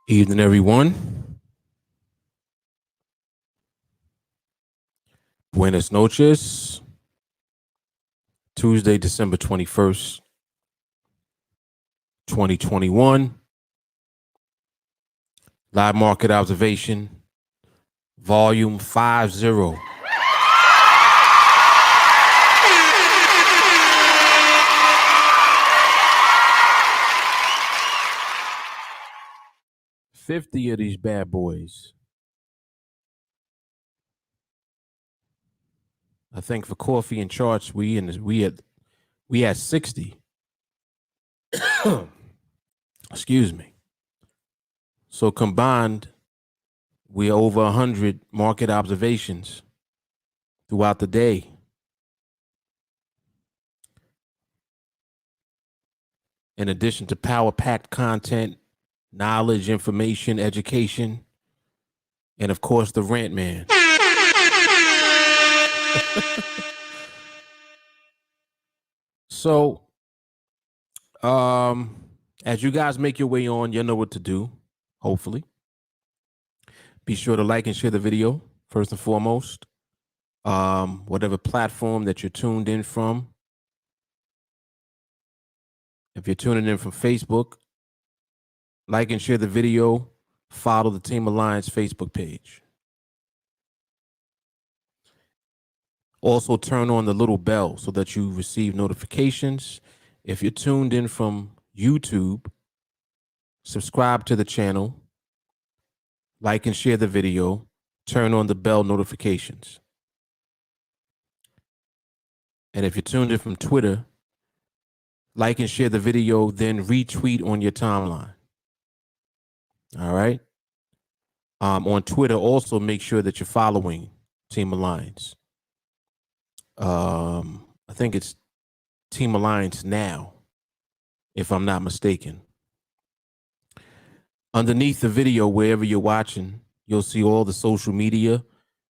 Evening, everyone. Buenas noches. Tuesday, December 21st, 2021. Live market observation, volume 50. $50 of these bad boys. I think for coffee and charts, we had 60. Excuse me. So combined, we're over 100 market observations throughout the day. In addition to power-packed content, knowledge, information, education, and of course the rant man. So, as you guys make your way on, you'll know what to do, hopefully. Be sure to like and share the video, first and foremost. Whatever platform that you're tuned in from. If you're tuning in from Facebook, like and share the video, follow the TeamAlliance Facebook page. Also turn on the little bell so that you receive notifications. If you're tuned in from YouTube, subscribe to the channel, like and share the video, turn on the bell notifications. And if you're tuned in from Twitter, like and share the video, then retweet on your timeline. All right. On Twitter, also make sure that you're following TeamAlliance. I think it's TeamAlliance now, if I'm not mistaken. Underneath the video, wherever you're watching, you'll see all the social media.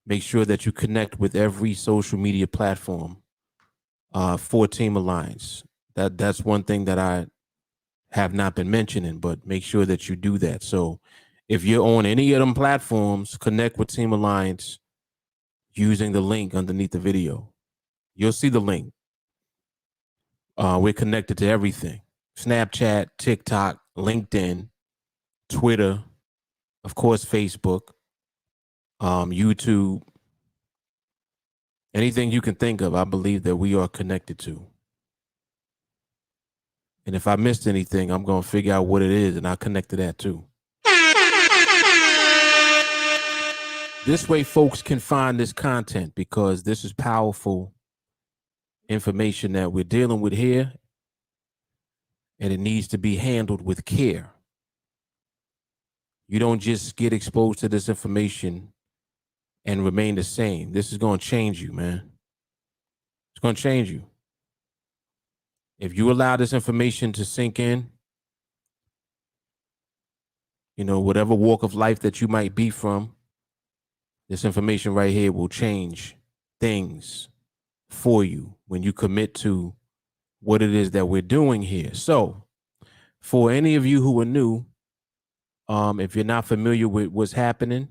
Make sure that you connect with every social media platform for TeamAlliance. That's one thing that I have not been mentioning, but make sure that you do that. So If you're on any of them platforms, connect with TeamAlliance using the link underneath the video. You'll see the link. We're connected to everything: Snapchat, TikTok, LinkedIn, Twitter, of course, Facebook, YouTube, anything you can think of. I believe that we are connected to. And if I missed anything, I'm going to figure out what it is, and I'll connect to that too. This way folks can find this content, because this is powerful information that we're dealing with here, and it needs to be handled with care. You don't just get exposed to this information and remain the same. This is going to change you, man. It's going to change you. If you allow this information to sink in, whatever walk of life that you might be from, this information right here will change things for you when you commit to what it is that we're doing here. So for any of you who are new, if you're not familiar with what's happening,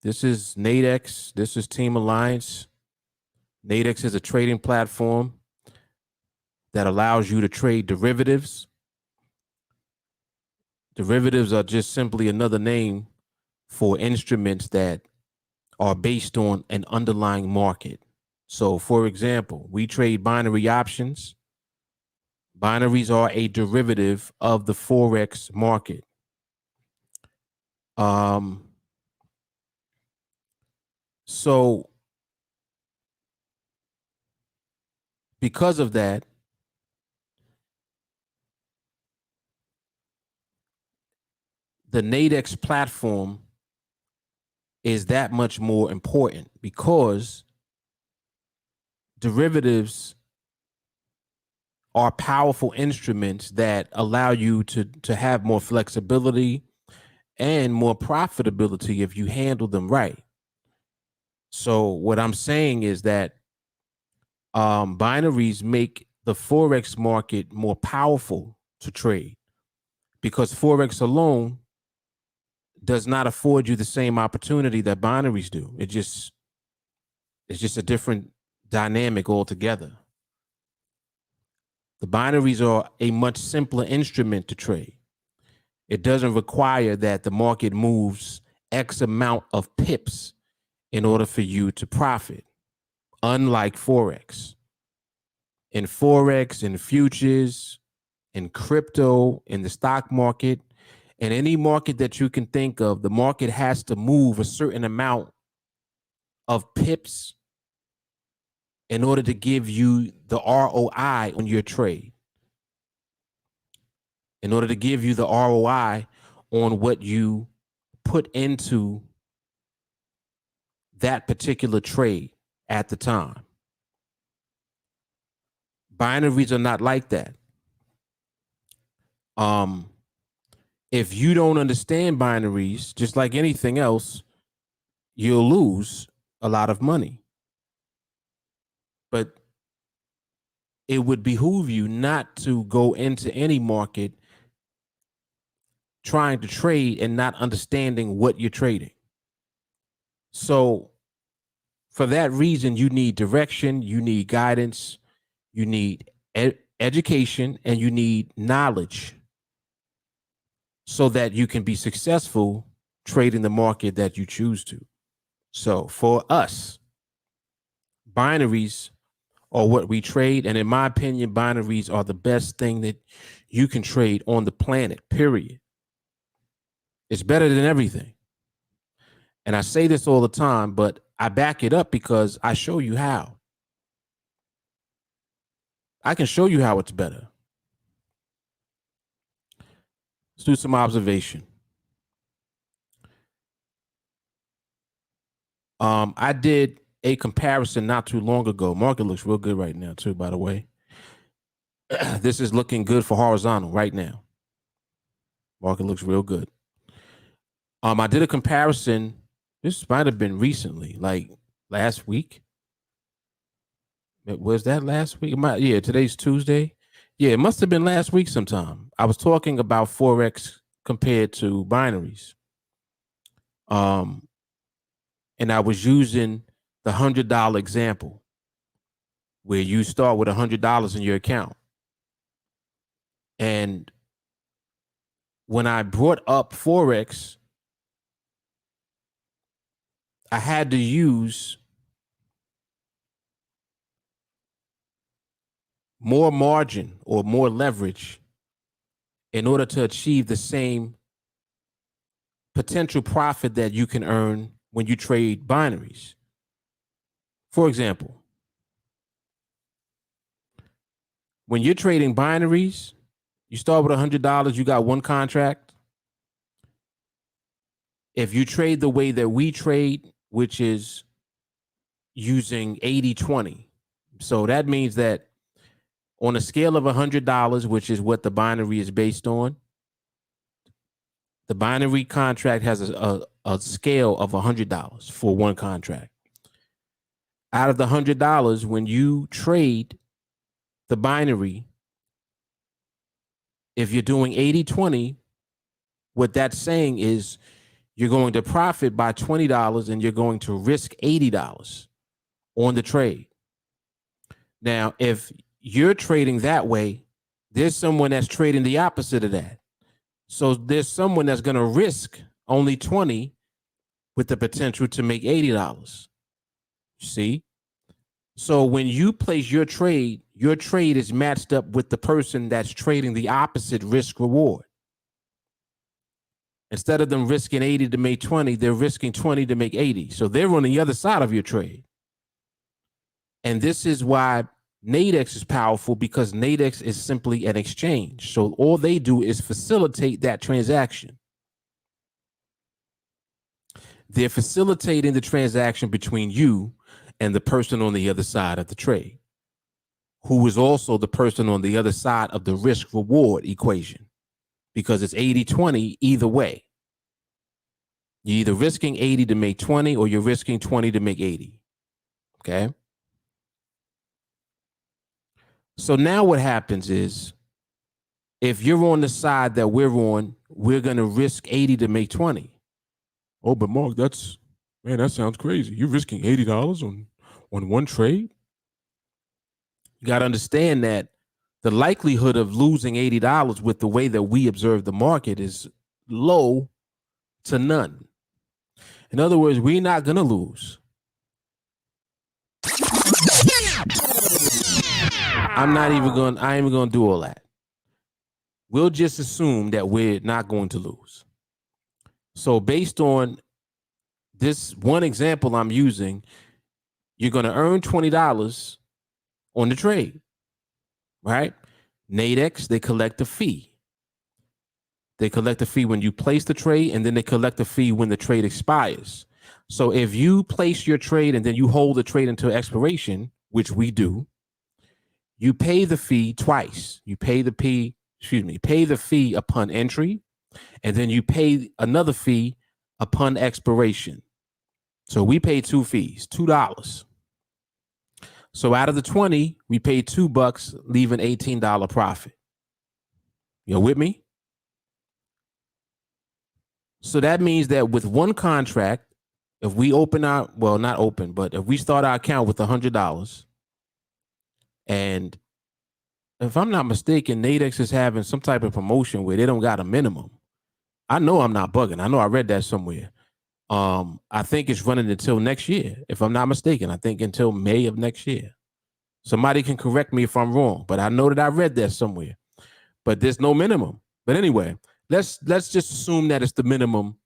this is NADEX. This is TeamAlliance. NADEX is a trading platform that allows you to trade derivatives. Derivatives are just simply another name for instruments that are based on an underlying market. So, for example, we trade binary options. Binaries are a derivative of the Forex market. So because of that, the NADEX platform is that much more important, because derivatives are powerful instruments that allow you to have more flexibility and more profitability if you handle them right. So what I'm saying is that binaries make the Forex market more powerful to trade, because Forex alone does not afford you the same opportunity that binaries do. It's just a different dynamic altogether. The binaries are a much simpler instrument to trade. It doesn't require that the market moves X amount of pips in order for you to profit, unlike Forex. In Forex, in futures, in crypto, in the stock market, in any market that you can think of, the market has to move a certain amount of pips in order to give you the ROI on your trade, in order to give you the ROI on what you put into that particular trade at the time. Binaries are not like that. If you don't understand binaries, just like anything else, you'll lose a lot of money. But it would behoove you not to go into any market trying to trade and not understanding what you're trading. So for that reason, you need direction, you need guidance, you need education, and you need knowledge, so that you can be successful trading the market that you choose to. So for us, binaries are what we trade. And in my opinion, binaries are the best thing that you can trade on the planet, period. It's better than everything. And I say this all the time, but I back it up because I show you how. I can show you how it's better. Let's do some observation. I did a comparison not too long ago. Market looks real good right now too, by the way. This is looking good for horizontal right now. Market looks real good. I did a comparison. This might have been recently, like last week. Was that last week? Yeah, today's Tuesday. Yeah, it must have been last week sometime. I was talking about Forex compared to binaries. And I was using the $100 example where you start with $100 in your account. And when I brought up Forex, I had to use more margin or more leverage in order to achieve the same potential profit that you can earn when you trade binaries. For example, when you're trading binaries, you start with $100, you got one contract. If you trade the way that we trade, which is using 80-20, so that means that on a scale of $100, which is what the binary is based on, the binary contract has a scale of $100 for one contract. Out of the $100, when you trade the binary, if you're doing 80-20, what that's saying is you're going to profit by $20 and you're going to risk $80 on the trade. Now, if you're trading that way, there's someone that's trading the opposite of that. So there's someone that's going to risk only 20 with the potential to make $80. See? So when you place your trade is matched up with the person that's trading the opposite risk reward. Instead of them risking 80 to make 20, they're risking 20 to make 80. So they're on the other side of your trade. And this is why NADEX is powerful, because NADEX is simply an exchange. So all they do is facilitate that transaction. They're facilitating the transaction between you and the person on the other side of the trade, who is also the person on the other side of the risk reward equation, because it's 80-20 either way. You're either risking 80 to make 20 or you're risking 20 to make 80. Okay. So now what happens is, if you're on the side that we're on, we're going to risk 80 to make 20. Oh, but Mark, that sounds crazy. You're risking $80 on one trade? You got to understand that the likelihood of losing $80 with the way that we observe the market is low to none. In other words, we're not going to lose. I ain't even going to do all that. We'll just assume that we're not going to lose. So based on this one example I'm using, you're going to earn $20 on the trade, right? NADEX, they collect a fee. They collect a fee when you place the trade, and then they collect a fee when the trade expires. So if you place your trade and then you hold the trade until expiration, which we do, you pay the fee twice. You pay the fee upon entry, and then you pay another fee upon expiration. So we pay two fees, $2. So out of the 20, we paid $2, leaving $18 profit. You with me? So that means that with one contract, if we if we start our account with $100, and if I'm not mistaken, NADEX is having some type of promotion where they don't got a minimum. I know I'm not bugging. I know I read that somewhere. I think it's running until next year, if I'm not mistaken. I think until May of next year. Somebody can correct me if I'm wrong, but I know that I read that somewhere. But there's no minimum. But anyway, let's just assume that it's the minimum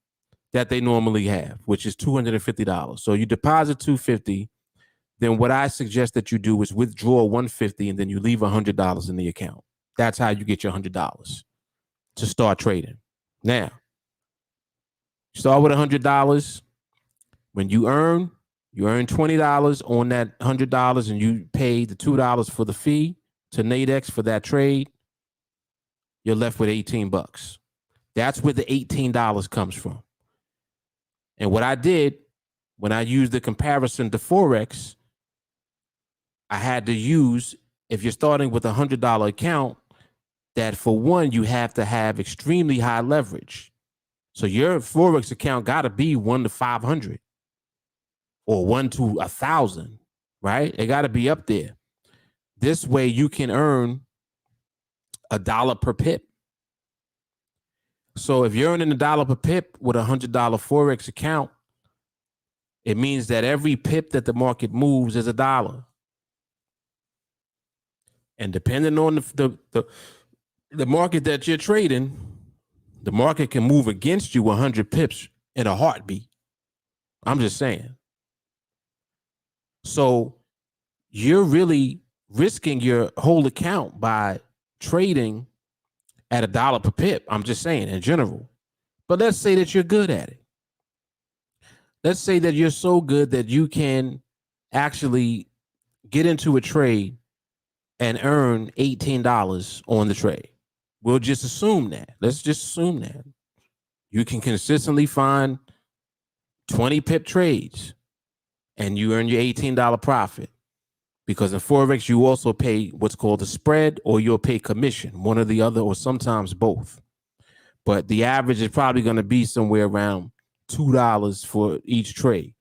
that they normally have, which is $250. So you deposit $250. Then what I suggest that you do is withdraw $150, and then you leave $100 in the account. That's how you get your $100 to start trading. Now, start with $100. When you earn $20 on that $100, and you pay the $2 for the fee to NADEX for that trade, you're left with $18. That's where the $18 comes from. And what I did when I used the comparison to Forex, I had to use, if you're starting with a $100 account, that for one, you have to have extremely high leverage. So your Forex account got to be 1 to 500 or 1 to 1,000, right? It got to be up there. This way you can earn $1 per pip. So if you're earning $1 per pip with $100 Forex account, it means that every pip that the market moves is $1. And depending on the market that you're trading, the market can move against you 100 pips in a heartbeat. I'm just saying. So you're really risking your whole account by trading at $1 per pip. I'm just saying in general. But let's say that you're good at it. Let's say that you're so good that you can actually get into a trade and earn $18 on the trade. We'll just assume that. Let's just assume that. You can consistently find 20 pip trades and you earn your $18 profit. Because in Forex, you also pay what's called a spread, or you'll pay commission, one or the other, or sometimes both. But the average is probably going to be somewhere around $2 for each trade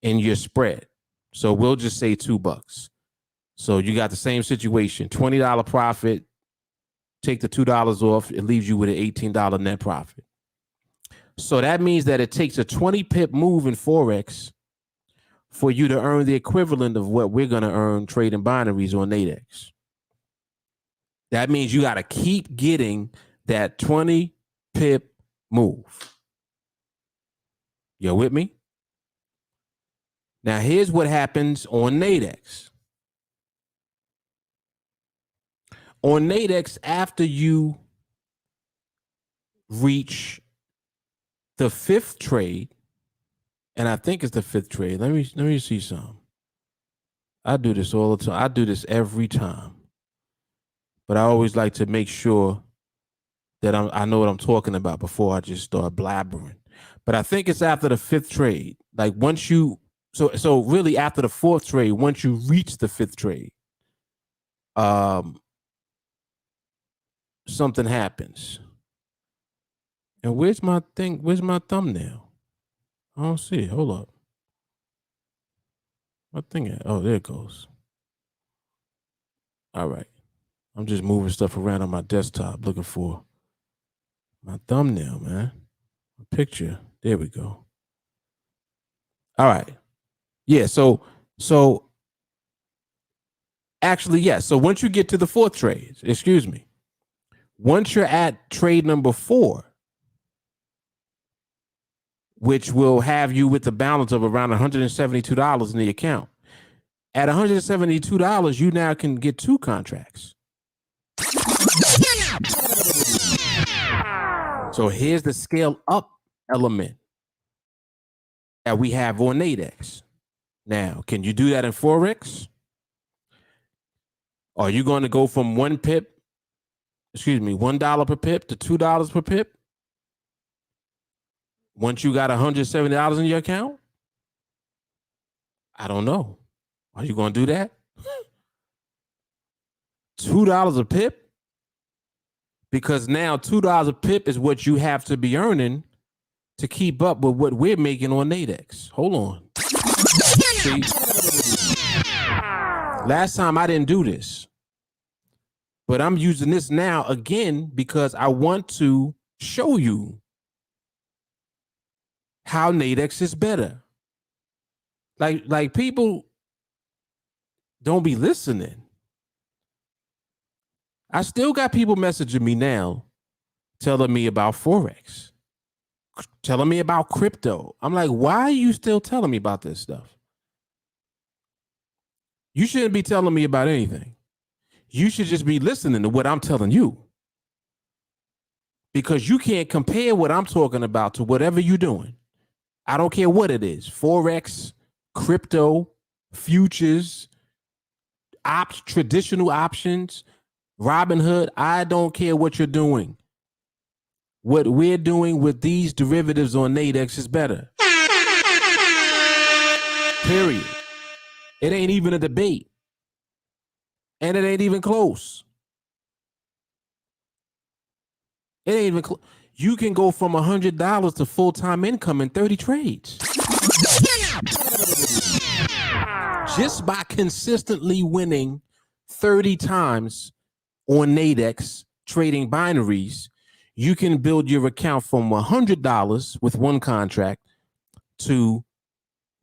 in your spread. So we'll just say $2. So you got the same situation, $20 profit, take the $2 off, it leaves you with an $18 net profit. So that means that it takes a 20 pip move in Forex for you to earn the equivalent of what we're going to earn trading binaries on NADEX. That means you got to keep getting that 20 pip move. You with me? Now, here's what happens on NADEX. On NADEX, after you reach the 5th trade, and I think it's the 5th trade. Let me see some. I do this all the time. I do this every time. But I always like to make sure that I know what I'm talking about before I just start blabbering. But I think it's after the 5th trade. Like once you, so really after the 4th trade, once you reach the 5th trade, something happens. And where's my thing? Where's my thumbnail? I don't see it. Hold up. My thing at? Oh, there it goes. All right. I'm just moving stuff around on my desktop looking for my thumbnail, man. A picture. There we go. All right. Yeah, so actually, yes. Yeah, so once you get to the 4th trade, excuse me, once you're at trade number 4, which will have you with the balance of around $172 in the account. At $172, you now can get 2 contracts. So here's the scale up element that we have on NADEX. Now, can you do that in Forex? Are you going to go from $1 per pip to $2 per pip? Once you got $170 in your account? I don't know. Are you going to do that? $2 a pip? Because now $2 a pip is what you have to be earning to keep up with what we're making on NADEX. Hold on. See? Last time I didn't do this. But I'm using this now again because I want to show you how NADEX is better. Like people don't be listening. I still got people messaging me now telling me about Forex, telling me about crypto. I'm like, why are you still telling me about this stuff? You shouldn't be telling me about anything. You should just be listening to what I'm telling you. Because you can't compare what I'm talking about to whatever you're doing. I don't care what it is. Forex, crypto, futures, traditional options, Robinhood. I don't care what you're doing. What we're doing with these derivatives on NADEX is better. Period. It ain't even a debate. And it ain't even close. It ain't even you can go from $100 to full-time income in 30 trades. Just by consistently winning 30 times on NADEX trading binaries, you can build your account from $100 with one contract to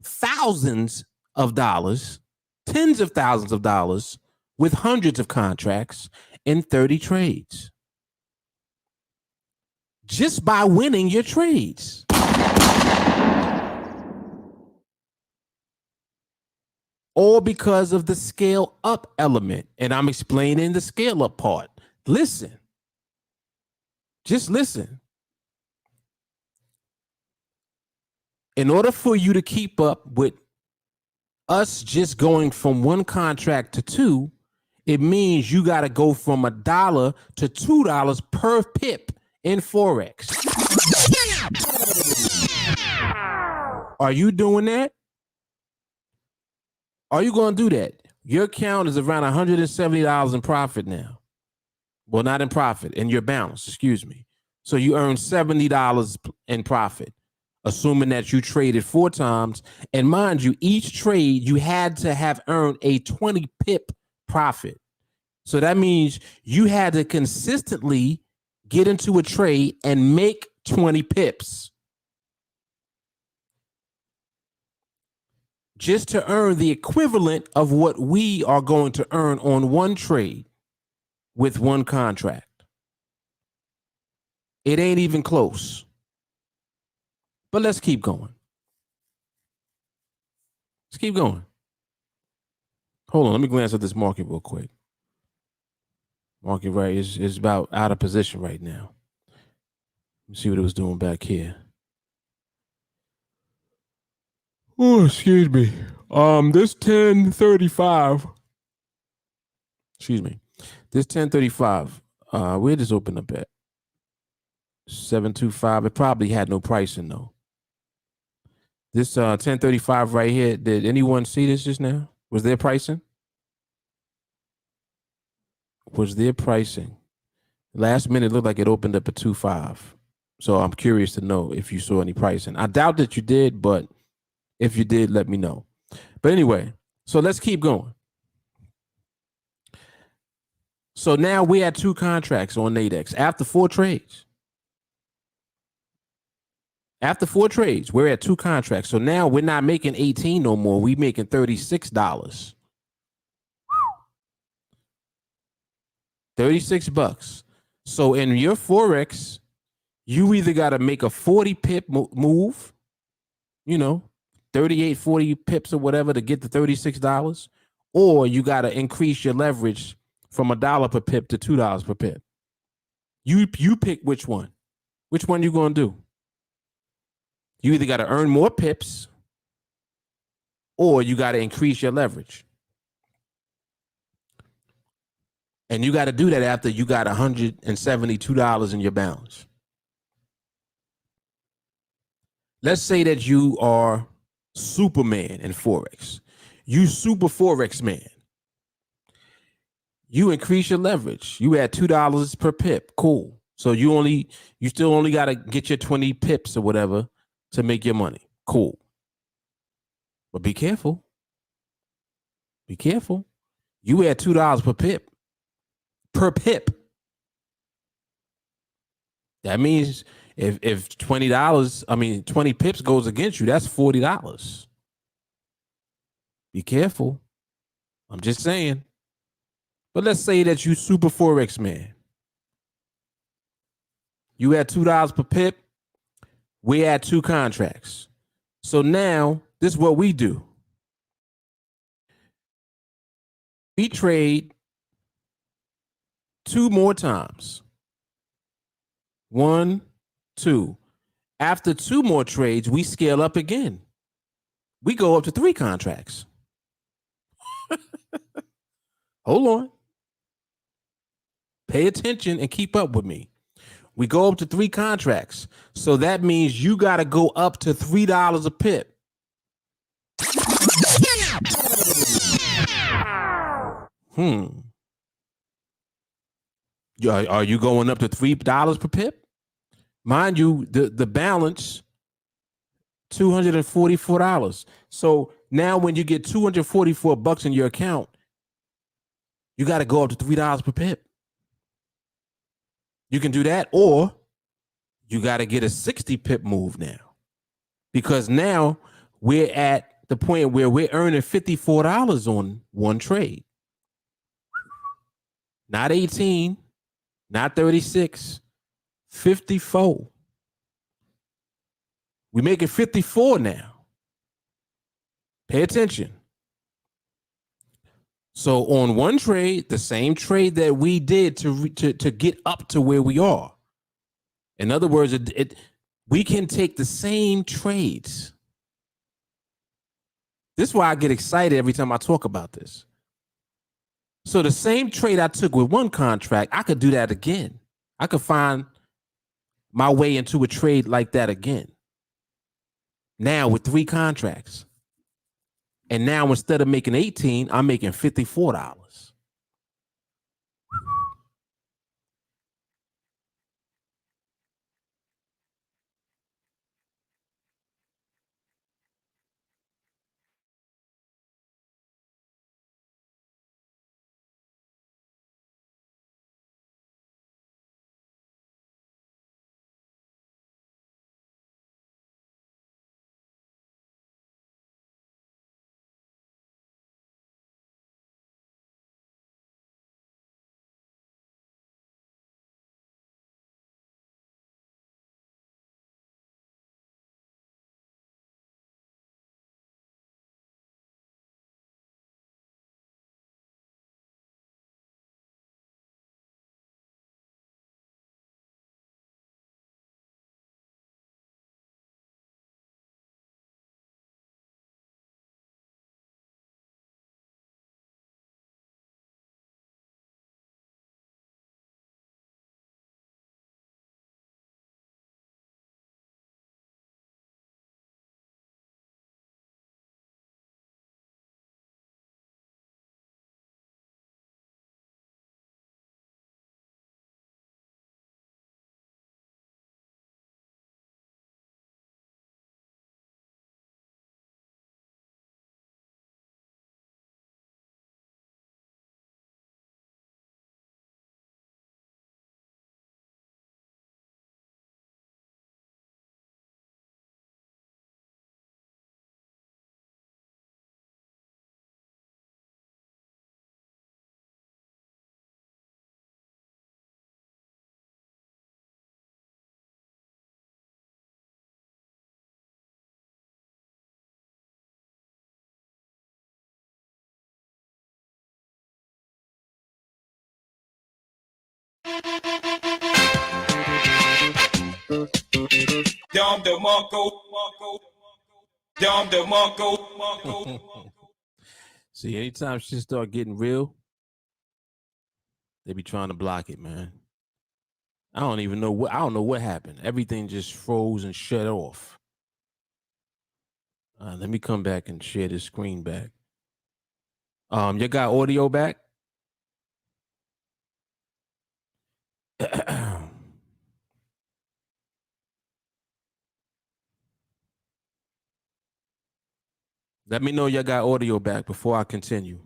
thousands of dollars, tens of thousands of dollars with hundreds of contracts in 30 trades. Just by winning your trades. All because of the scale up element. And I'm explaining the scale up part. Listen. Just listen. In order for you to keep up with us just going from one contract to two, it means you got to go from $1 to $2 per pip in Forex. Are you doing that? Are you going to do that? Your account is around $170 in profit now. Well, not in profit, in your balance, excuse me. So you earn $70 in profit, assuming that you traded 4 times. And mind you, each trade you had to have earned a 20 pip profit. So that means you had to consistently get into a trade and make 20 pips just to earn the equivalent of what we are going to earn on one trade with one contract. It ain't even close. But let's keep going. Let's keep going. Hold on, let me glance at this market real quick. Market right is about out of position right now. Let's see what it was doing back here. Oh, excuse me. This 1035. Excuse me. This 1035. Where does this open up at? 725. It probably had no pricing though. This 1035 right here. Did anyone see this just now? Was there pricing? Was there pricing? Last minute looked like it opened up at 2.5. So I'm curious to know if you saw any pricing. I doubt that you did, but if you did, let me know. But anyway, so let's keep going. So now we had 2 contracts on NADEX after 4 trades. After 4 trades, we're at 2 contracts. So now we're not making 18 no more. We're making $36. $36. So in your Forex, you either got to make a 40 pip move, 38, 40 pips or whatever to get the $36, or you got to increase your leverage from $1 per pip to $2 per pip. You pick which one. Which one you going to do? You either got to earn more pips or you got to increase your leverage. And you got to do that after you got $172 in your balance. Let's say that you are Superman in Forex. You super Forex man. You increase your leverage. You add $2 per pip. Cool. So you still only got to get your 20 pips or whatever to make your money. Cool. But be careful. Be careful. You add $2 per pip. Per pip. That means if $20, 20 pips goes against you, that's $40. Be careful. I'm just saying. But let's say that you super Forex man. You had $2 per pip. We had 2 contracts. So now this is what we do. We trade 2 more times. 1, 2. After 2 more trades, we scale up again. We go up to 3 contracts. Hold on. Pay attention and keep up with me. We go up to 3 contracts. So that means you got to go up to $3 a pip. Are you going up to $3 per pip? Mind you, the balance $244. So now when you get $244 in your account, you got to go up to $3 per pip. You can do that, or you got to get a 60 pip move now, because now we're at the point where we're earning $54 on one trade. Not 18, not 36, 54. We're making 54 now. Pay attention. So on one trade, the same trade that we did to get up to where we are. In other words, we can take the same trades. This is why I get excited every time I talk about this. So the same trade I took with one contract, I could do that again. I could find my way into a trade like that again. Now with 3 contracts. And now instead of making 18, I'm making $54. See, anytime shit start getting real, they be trying to block it, man. I don't know what happened. Everything just froze and shut off. Let me come back and share this screen back. You got audio back? Let me know you got audio back before I continue.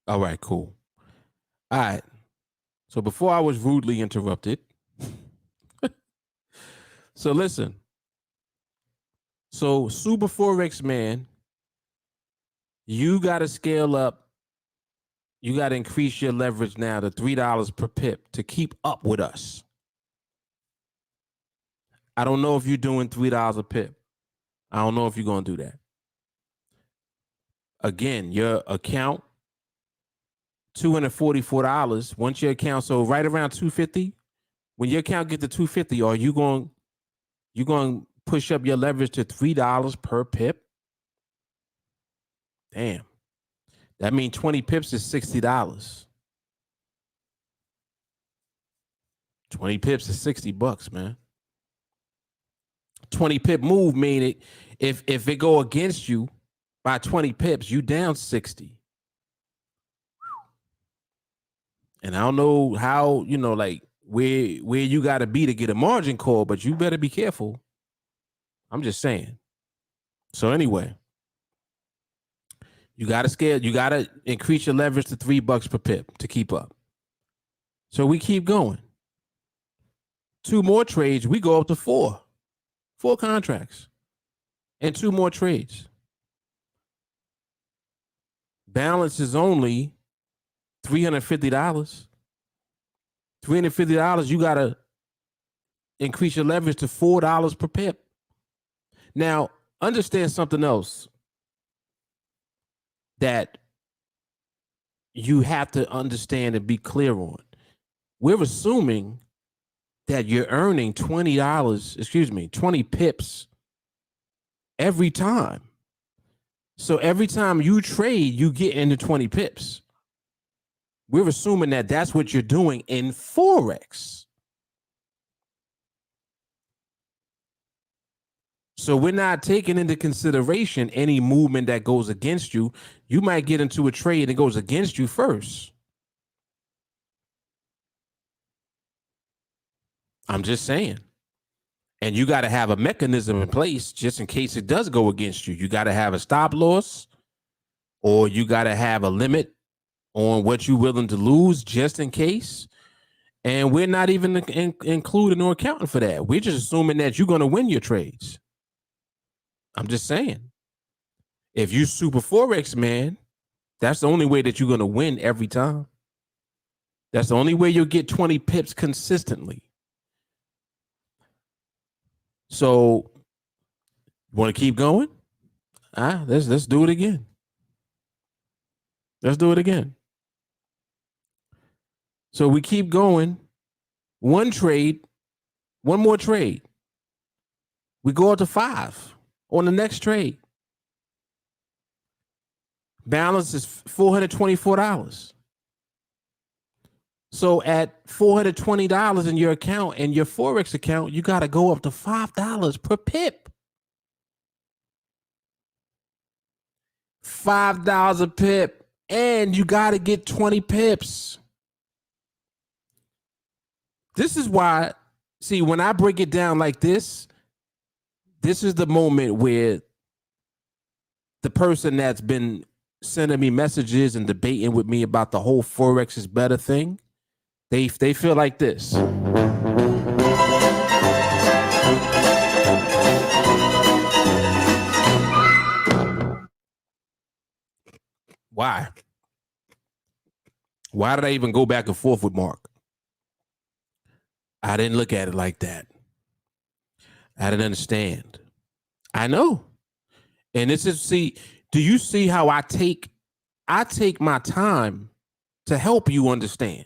All right, cool. All right. So before I was rudely interrupted. So listen. So Super Forex man, you got to scale up. You got to increase your leverage now to $3 per pip to keep up with us. I don't know if you're doing $3 a pip. I don't know if you're going to do that. Again, your account, $244. Once your account, so right around $250. When your account get to $250, are you going to push up your leverage to $3 per pip? Damn. That means 20 pips is $60. 20 pips is $60, man. 20 pip move mean it if it go against you by 20 pips, you down 60. And I don't know how, like where you got to be to get a margin call, but you better be careful. I'm just saying. So anyway, you got to increase your leverage to $3 per pip to keep up. So we keep going. 2 more trades, we go up to 4 contracts and 2 more trades. Balance is only $350. $350, you got to increase your leverage to $4 per pip. Now, understand something else that you have to understand and be clear on. We're assuming that you're earning $20, 20 pips every time. So every time you trade, you get into 20 pips. We're assuming that that's what you're doing in Forex. So we're not taking into consideration any movement that goes against you. You might get into a trade that goes against you first. I'm just saying. And you got to have a mechanism in place just in case it does go against you. You got to have a stop loss, or you got to have a limit on what you're willing to lose just in case. And we're not even including or accounting for that. We're just assuming that you're going to win your trades. I'm just saying. If you super Forex, man, that's the only way that you're going to win every time. That's the only way you'll get 20 pips consistently. So, want to keep going? Let's do it again. Let's do it again. So we keep going. 1 trade, 1 more trade. We go up to 5 on the next trade. Balance is $424. So at $420 in your account and your Forex account, you got to go up to $5 per pip. $5 a pip, and you got to get 20 pips. This is why, see, when I break it down like this is the moment where the person that's been sending me messages and debating with me about the whole Forex is better thing, they feel like this. Why? Why did I even go back and forth with Mark? I didn't look at it like that. I didn't understand. I know. And this is, see, do you see how I take my time to help you understand?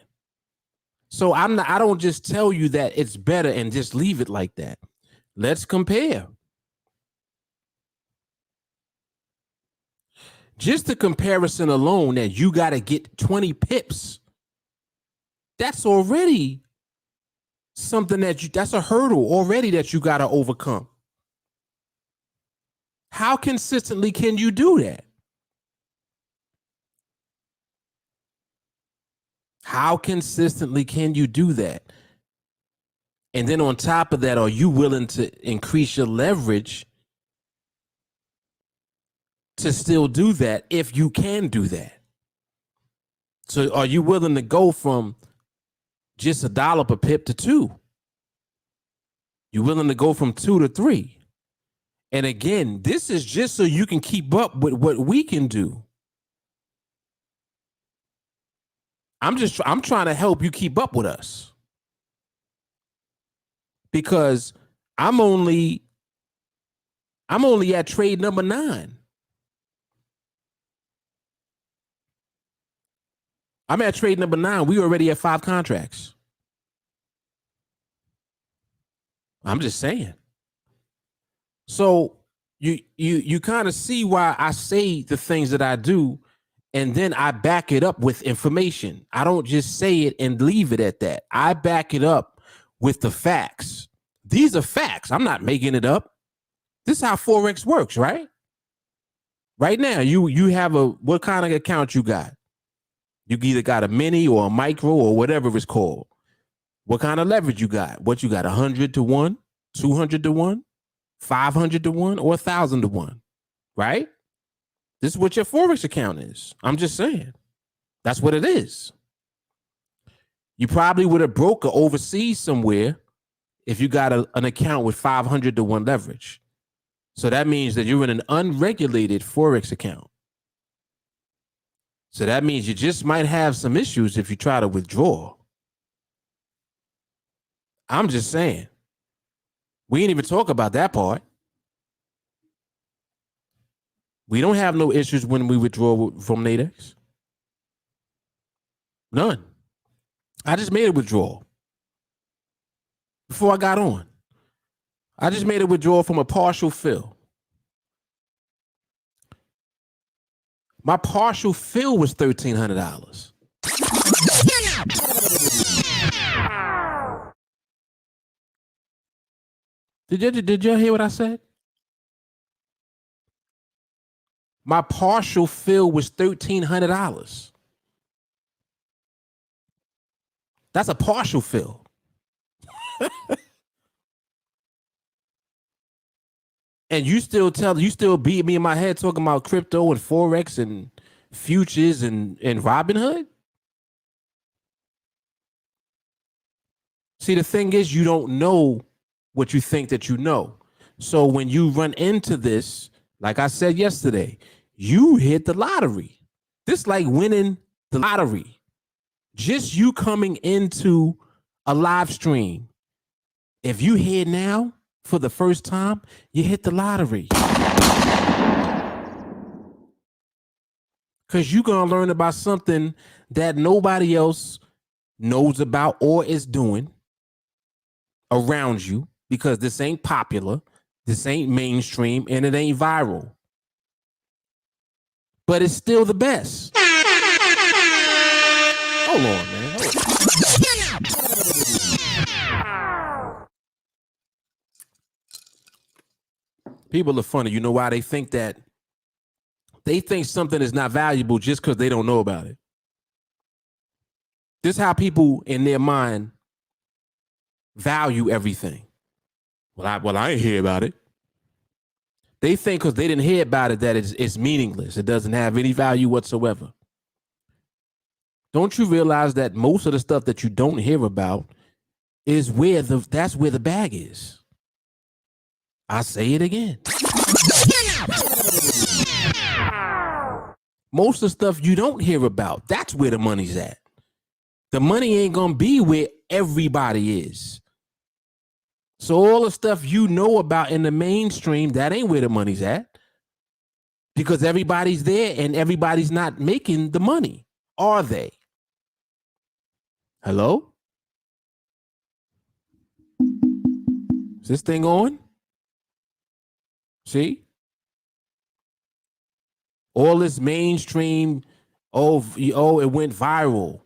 So I don't just tell you that it's better and just leave it like that. Let's compare. Just the comparison alone that you got to get 20 pips. That's already something that's a hurdle already that you got to overcome. How consistently can you do that? How consistently can you do that? And then on top of that, are you willing to increase your leverage to still do that if you can do that? So are you willing to go from just $1 per pip to 2? You're willing to go from 2 to 3? And again, this is just so you can keep up with what we can do. I'm trying to help you keep up with us, because I'm only at trade number 9. I'm at trade number 9. We already at 5 contracts. I'm just saying. So you kind of see why I say the things that I do, and then I back it up with information. I don't just say it and leave it at that. I back it up with the facts. These are facts. I'm not making it up. This is how Forex works, right? Right now, you have what kind of account you got? You either got a mini or a micro or whatever it's called. What kind of leverage you got? What you got? 100 to 1, 200 to 1, 500 to 1, or 1,000 to 1, right? This is what your Forex account is. I'm just saying. That's what it is. You probably would have broker overseas somewhere if you got an account with 500 to 1 leverage. So that means that you're in an unregulated Forex account. So that means you just might have some issues if you try to withdraw. I'm just saying. We didn't even talk about that part. We don't have no issues when we withdraw from NADEX. None. I just made a withdrawal before I got on. I just made a withdrawal from a partial fill. My partial fill was $1,300. Did y'all hear what I said? My partial fill was $1,300. That's a partial fill. And you still beat me in my head talking about crypto and Forex and futures and Robinhood? See, the thing is, you don't know what you think that you know. So when you run into this, like I said yesterday, you hit the lottery. This like winning the lottery. Just you coming into a live stream. If you here now for the first time, you hit the lottery. Because you're going to learn about something that nobody else knows about or is doing around you, because this ain't popular, this ain't mainstream, and it ain't viral. But it's still the best. Hold on, man. Hold on. People are funny. You know why? They think something is not valuable just because they don't know about it. This is how people in their mind value everything. Well, I ain't hear about it. They think because they didn't hear about it that it's meaningless. It doesn't have any value whatsoever. Don't you realize that most of the stuff that you don't hear about is that's where the bag is? I say it again. Most of the stuff you don't hear about, that's where the money's at. The money ain't gonna be where everybody is. So all the stuff you know about in the mainstream, that ain't where the money's at. Because everybody's there and everybody's not making the money. Are they? Hello? Is this thing on? See? All this mainstream, it went viral.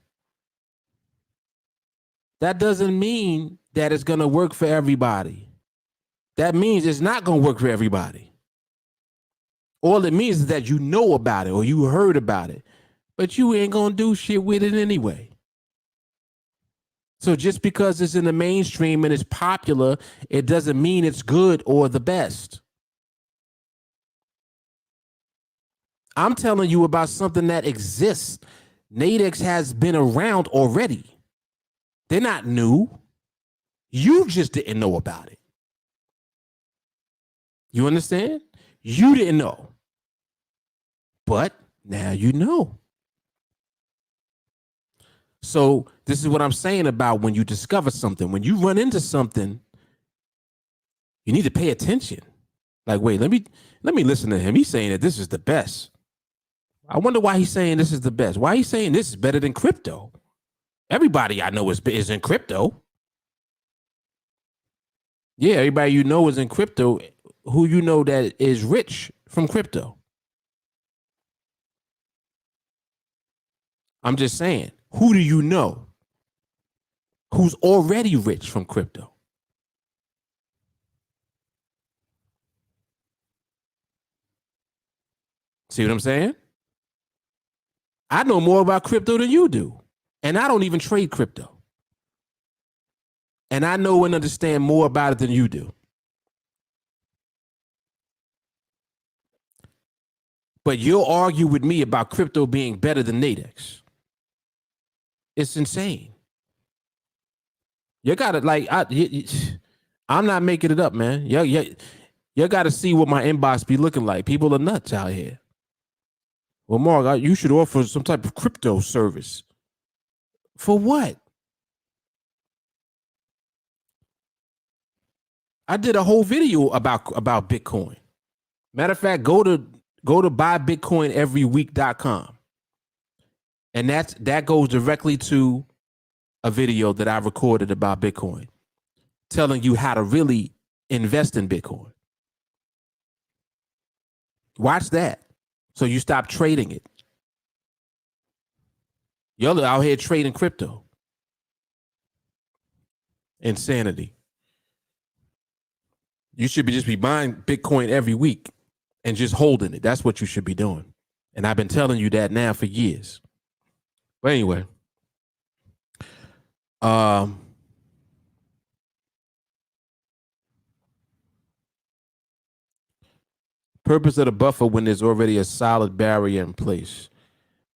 That doesn't mean that it's going to work for everybody. That means it's not going to work for everybody. All it means is that you know about it or you heard about it, but you ain't going to do shit with it anyway. So just because it's in the mainstream and it's popular, it doesn't mean it's good or the best. I'm telling you about something that exists. NADEX has been around already. They're not new. You just didn't know about it. You understand? You didn't know. But now you know. So this is what I'm saying about when you discover something. When you run into something, you need to pay attention. Like, wait, let me listen to him. He's saying that this is the best. I wonder why he's saying this is the best. Why he's saying this is better than crypto? Everybody I know is in crypto. Yeah, everybody you know is in crypto. Who you know that is rich from crypto? I'm just saying, who do you know who's already rich from crypto? See what I'm saying? I know more about crypto than you do. And I don't even trade crypto. And I know and understand more about it than you do. But you'll argue with me about crypto being better than NADEX. It's insane. You gotta I'm not making it up, man. You gotta see what my inbox be looking like. People are nuts out here. Well, Mark, you should offer some type of crypto service. For what? I did a whole video about Bitcoin. Matter of fact, go to buybitcoineveryweek.com. And that goes directly to a video that I recorded about Bitcoin, telling you how to really invest in Bitcoin. Watch that. So you stop trading it. Y'all out here trading crypto. Insanity. You should just be buying Bitcoin every week and just holding it. That's what you should be doing. And I've been telling you that now for years. But anyway, purpose of the buffer when there's already a solid barrier in place.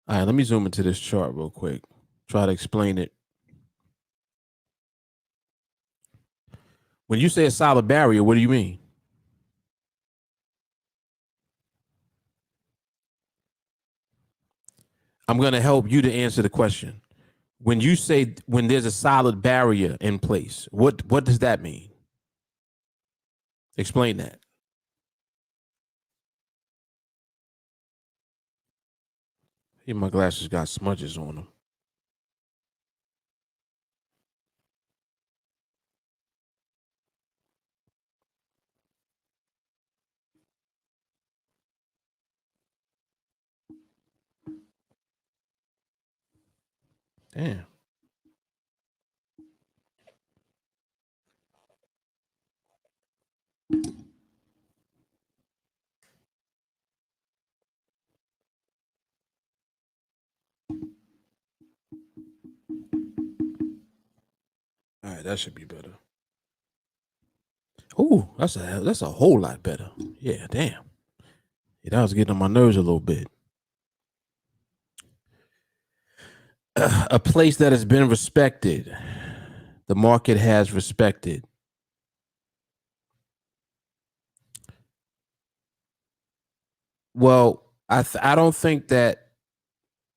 All right, let me zoom into this chart real quick. Try to explain it. When you say a solid barrier, what do you mean? I'm going to help you to answer the question. When you say when there's a solid barrier in place, what does that mean? Explain that. Here, my glasses got smudges on them. Damn. All right, that should be better. Oh, that's a whole lot better. Yeah, damn. Yeah, that was getting on my nerves a little bit. A place that has been respected. The market has respected. Well, I don't think that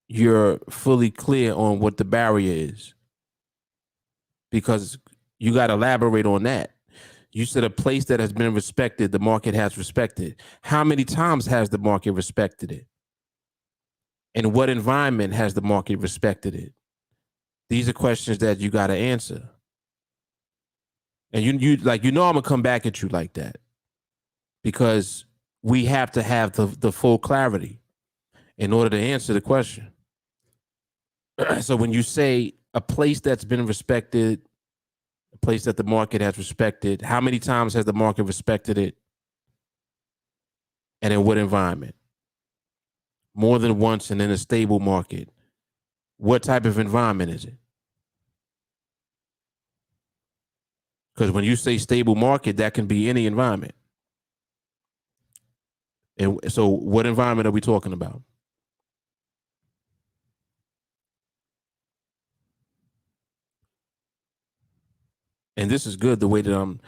you're fully clear on what the barrier is, because you got to elaborate on that. You said a place that has been respected, the market has respected. How many times has the market respected it? In what environment has the market respected it? These are questions that you got to answer. And you I'm gonna come back at you like that, because we have to have the full clarity in order to answer the question. So when you say a place that's been respected, a place that the market has respected, how many times has the market respected it? And in what environment? More than once and in a stable market. What type of environment is it? Because when you say stable market, that can be any environment. And so what environment are we talking about? And this is good. The way that I'm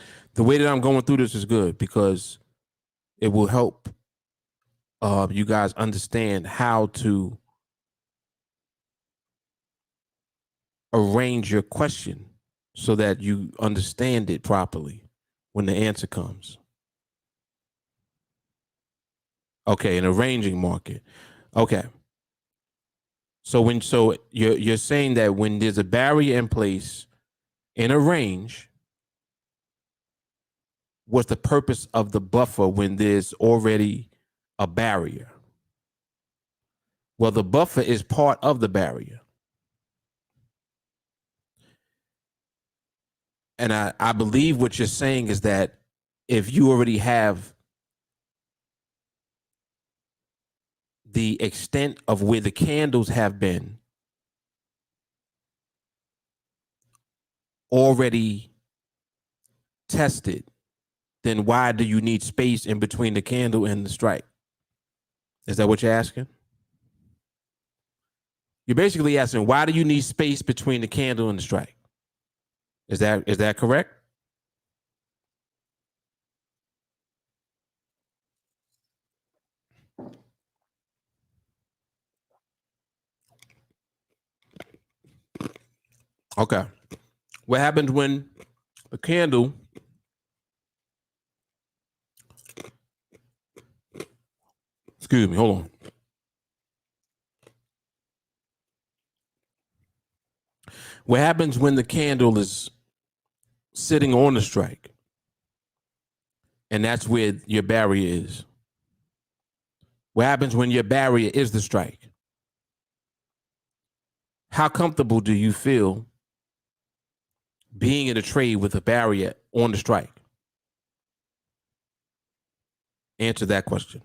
going through this is good, because it will help you guys understand how to arrange your question so that you understand it properly when the answer comes. Okay, an arranging market. Okay. So you're saying that when there's a barrier in place in a range, what's the purpose of the buffer when there's already a barrier? Well, the buffer is part of the barrier. And I believe what you're saying is that if you already have the extent of where the candles have been already tested, then why do you need space in between the candle and the strike? Is that what you're asking? You're basically asking, why do you need space between the candle and the strike? Is that correct? Okay. What happens when the candle, excuse me, hold on. What happens when the candle is sitting on the strike? And that's where your barrier is. What happens when your barrier is the strike? How comfortable do you feel being in a trade with a barrier on the strike? Answer that question.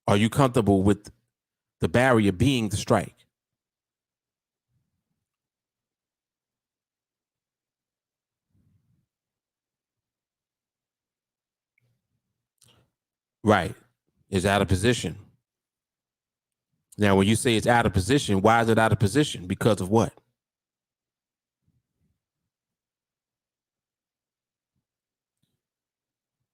Are you comfortable with the barrier being the strike? Right. It's out of position. Now, when you say it's out of position, why is it out of position? Because of what?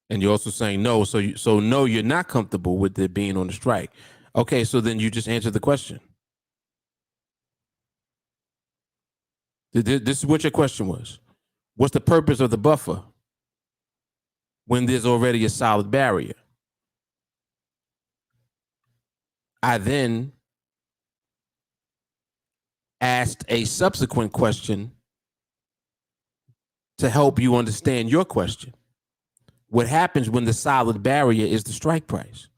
And you're also saying no. So no, you're not comfortable with it being on the strike. Okay, so then you just answered the question. This is what your question was. What's the purpose of the buffer when there's already a solid barrier? I then asked a subsequent question to help you understand your question. What happens when the solid barrier is the strike price?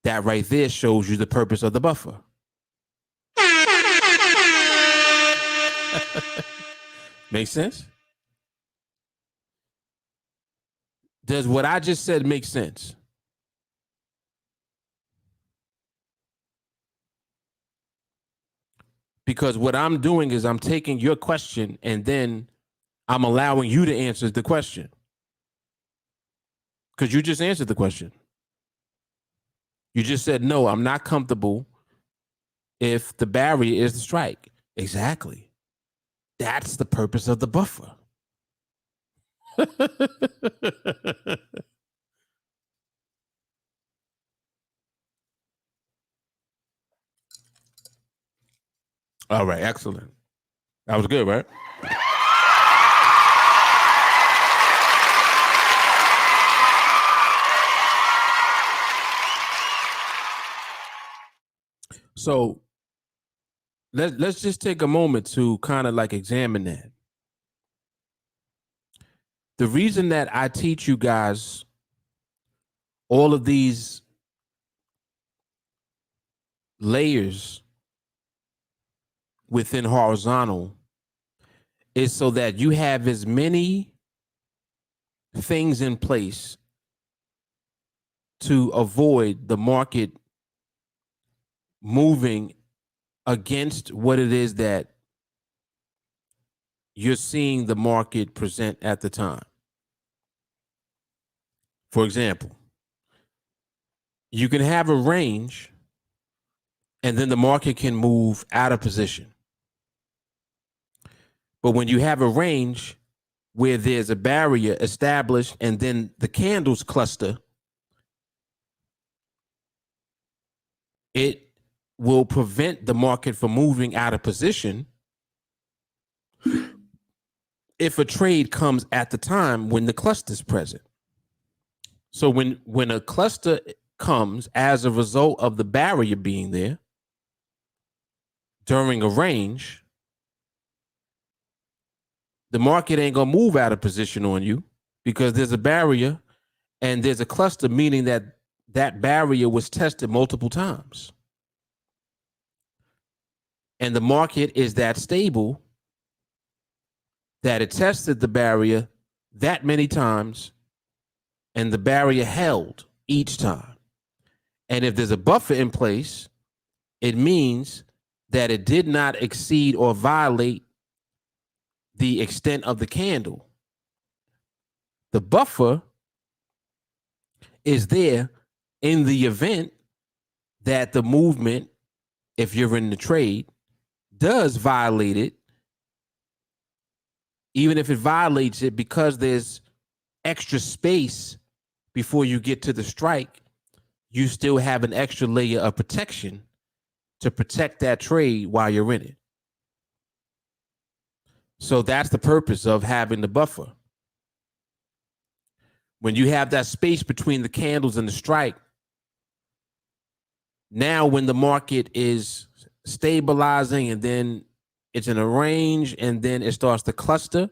That right there shows you the purpose of the buffer. Make sense? Does what I just said make sense? Because what I'm doing is I'm taking your question and then I'm allowing you to answer the question. Because you just answered the question. You just said, no, I'm not comfortable if the barrier is the strike. Exactly. That's the purpose of the buffer. All right, excellent. That was good, right? So let's just take a moment to kind of like examine that. The reason that I teach you guys all of these layers within horizontal is so that you have as many things in place to avoid the market moving against what it is that you're seeing the market present at the time. For example, you can have a range and then the market can move out of position. But when you have a range where there's a barrier established and then the candles cluster, it will prevent the market from moving out of position if a trade comes at the time when the cluster is present. So when a cluster comes as a result of the barrier being there during a range, the market ain't gonna move out of position on you because there's a barrier and there's a cluster, meaning that that barrier was tested multiple times. And the market is that stable that it tested the barrier that many times and the barrier held each time. And if there's a buffer in place, it means that it did not exceed or violate the extent of the candle. The buffer is there in the event that the movement, if you're in the trade, does violate it. Even if it violates it, because there's extra space before you get to the strike, you still have an extra layer of protection to protect that trade while you're in it. So that's the purpose of having the buffer. When you have that space between the candles and the strike, now when the market is stabilizing and then it's in a range and then it starts to cluster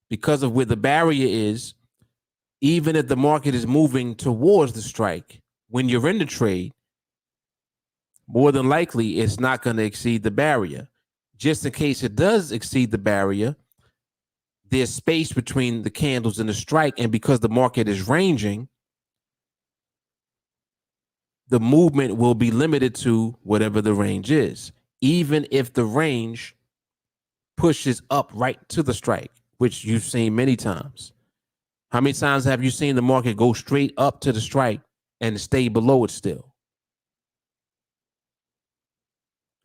because of where the barrier is, even if the market is moving towards the strike, when you're in the trade, more than likely it's not going to exceed the barrier. Just in case it does exceed the barrier, there's space between the candles and the strike, and because the market is ranging, the movement will be limited to whatever the range is, even if the range pushes up right to the strike, which you've seen many times. How many times have you seen the market go straight up to the strike and stay below it still?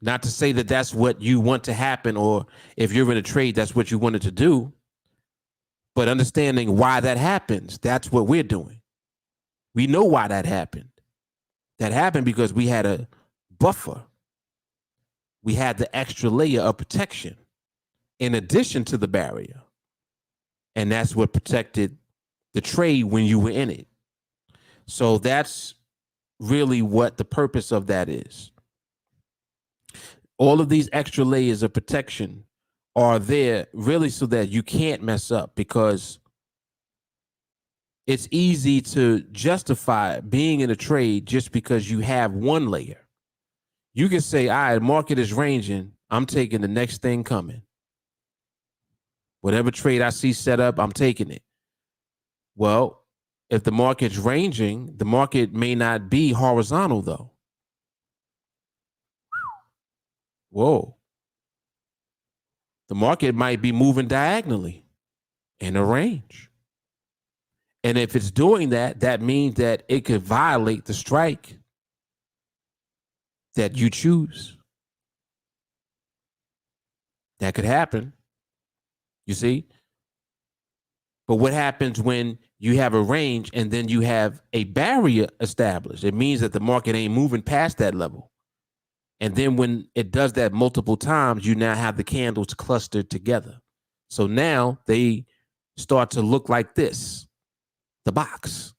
Not to say that that's what you want to happen, or if you're in a trade, that's what you wanted to do, but understanding why that happens, that's what we're doing. We know why that happened. That happened because we had a buffer. We had the extra layer of protection in addition to the barrier. And that's what protected the trade when you were in it. So that's really what the purpose of that is. All of these extra layers of protection are there really so that you can't mess up, because it's easy to justify being in a trade just because you have one layer. You can say, all right, market is ranging, I'm taking the next thing coming. Whatever trade I see set up, I'm taking it. Well, if the market's ranging, the market may not be horizontal though. Whoa. The market might be moving diagonally in a range. And if it's doing that, that means that it could violate the strike that you choose. That could happen. You see? But what happens when you have a range and then you have a barrier established? It means that the market ain't moving past that level. And then when it does that multiple times, you now have the candles clustered together. So now they start to look like this, the box.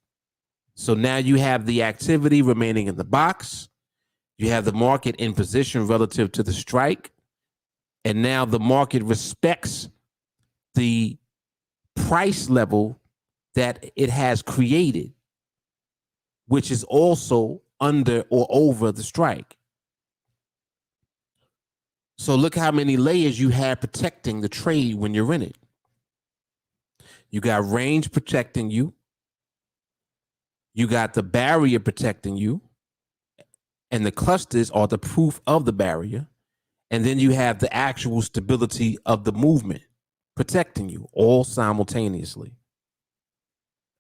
So now you have the activity remaining in the box. You have the market in position relative to the strike. And now the market respects the price level that it has created, which is also under or over the strike. So look how many layers you have protecting the trade when you're in it. You got range protecting you. You got the barrier protecting you. And the clusters are the proof of the barrier. And then you have the actual stability of the movement protecting you all simultaneously.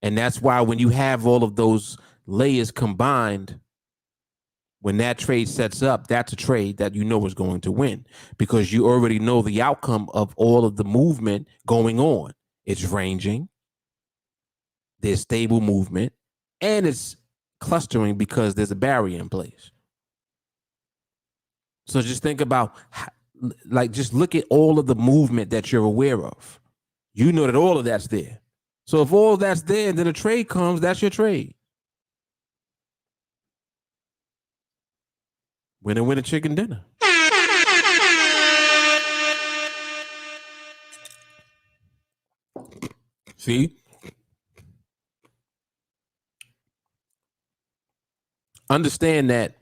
And that's why when you have all of those layers combined, when that trade sets up, that's a trade that you know is going to win, because you already know the outcome of all of the movement going on. It's ranging, there's stable movement, and it's clustering because there's a barrier in place. So just think about, like, just look at all of the movement that you're aware of. You know that all of that's there. So if all that's there and then a trade comes, that's your trade. Winner, winner, chicken dinner. See? Understand that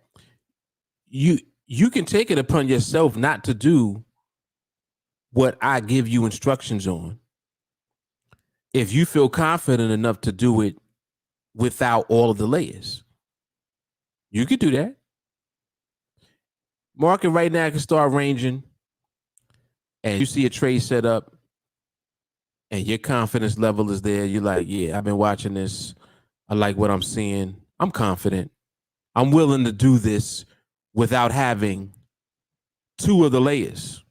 you can take it upon yourself not to do what I give you instructions on. If you feel confident enough to do it without all of the layers. You could do that. Market right now can start ranging, and you see a trade set up, and your confidence level is there. You're like, yeah, I've been watching this. I like what I'm seeing. I'm confident. I'm willing to do this without having two of the layers.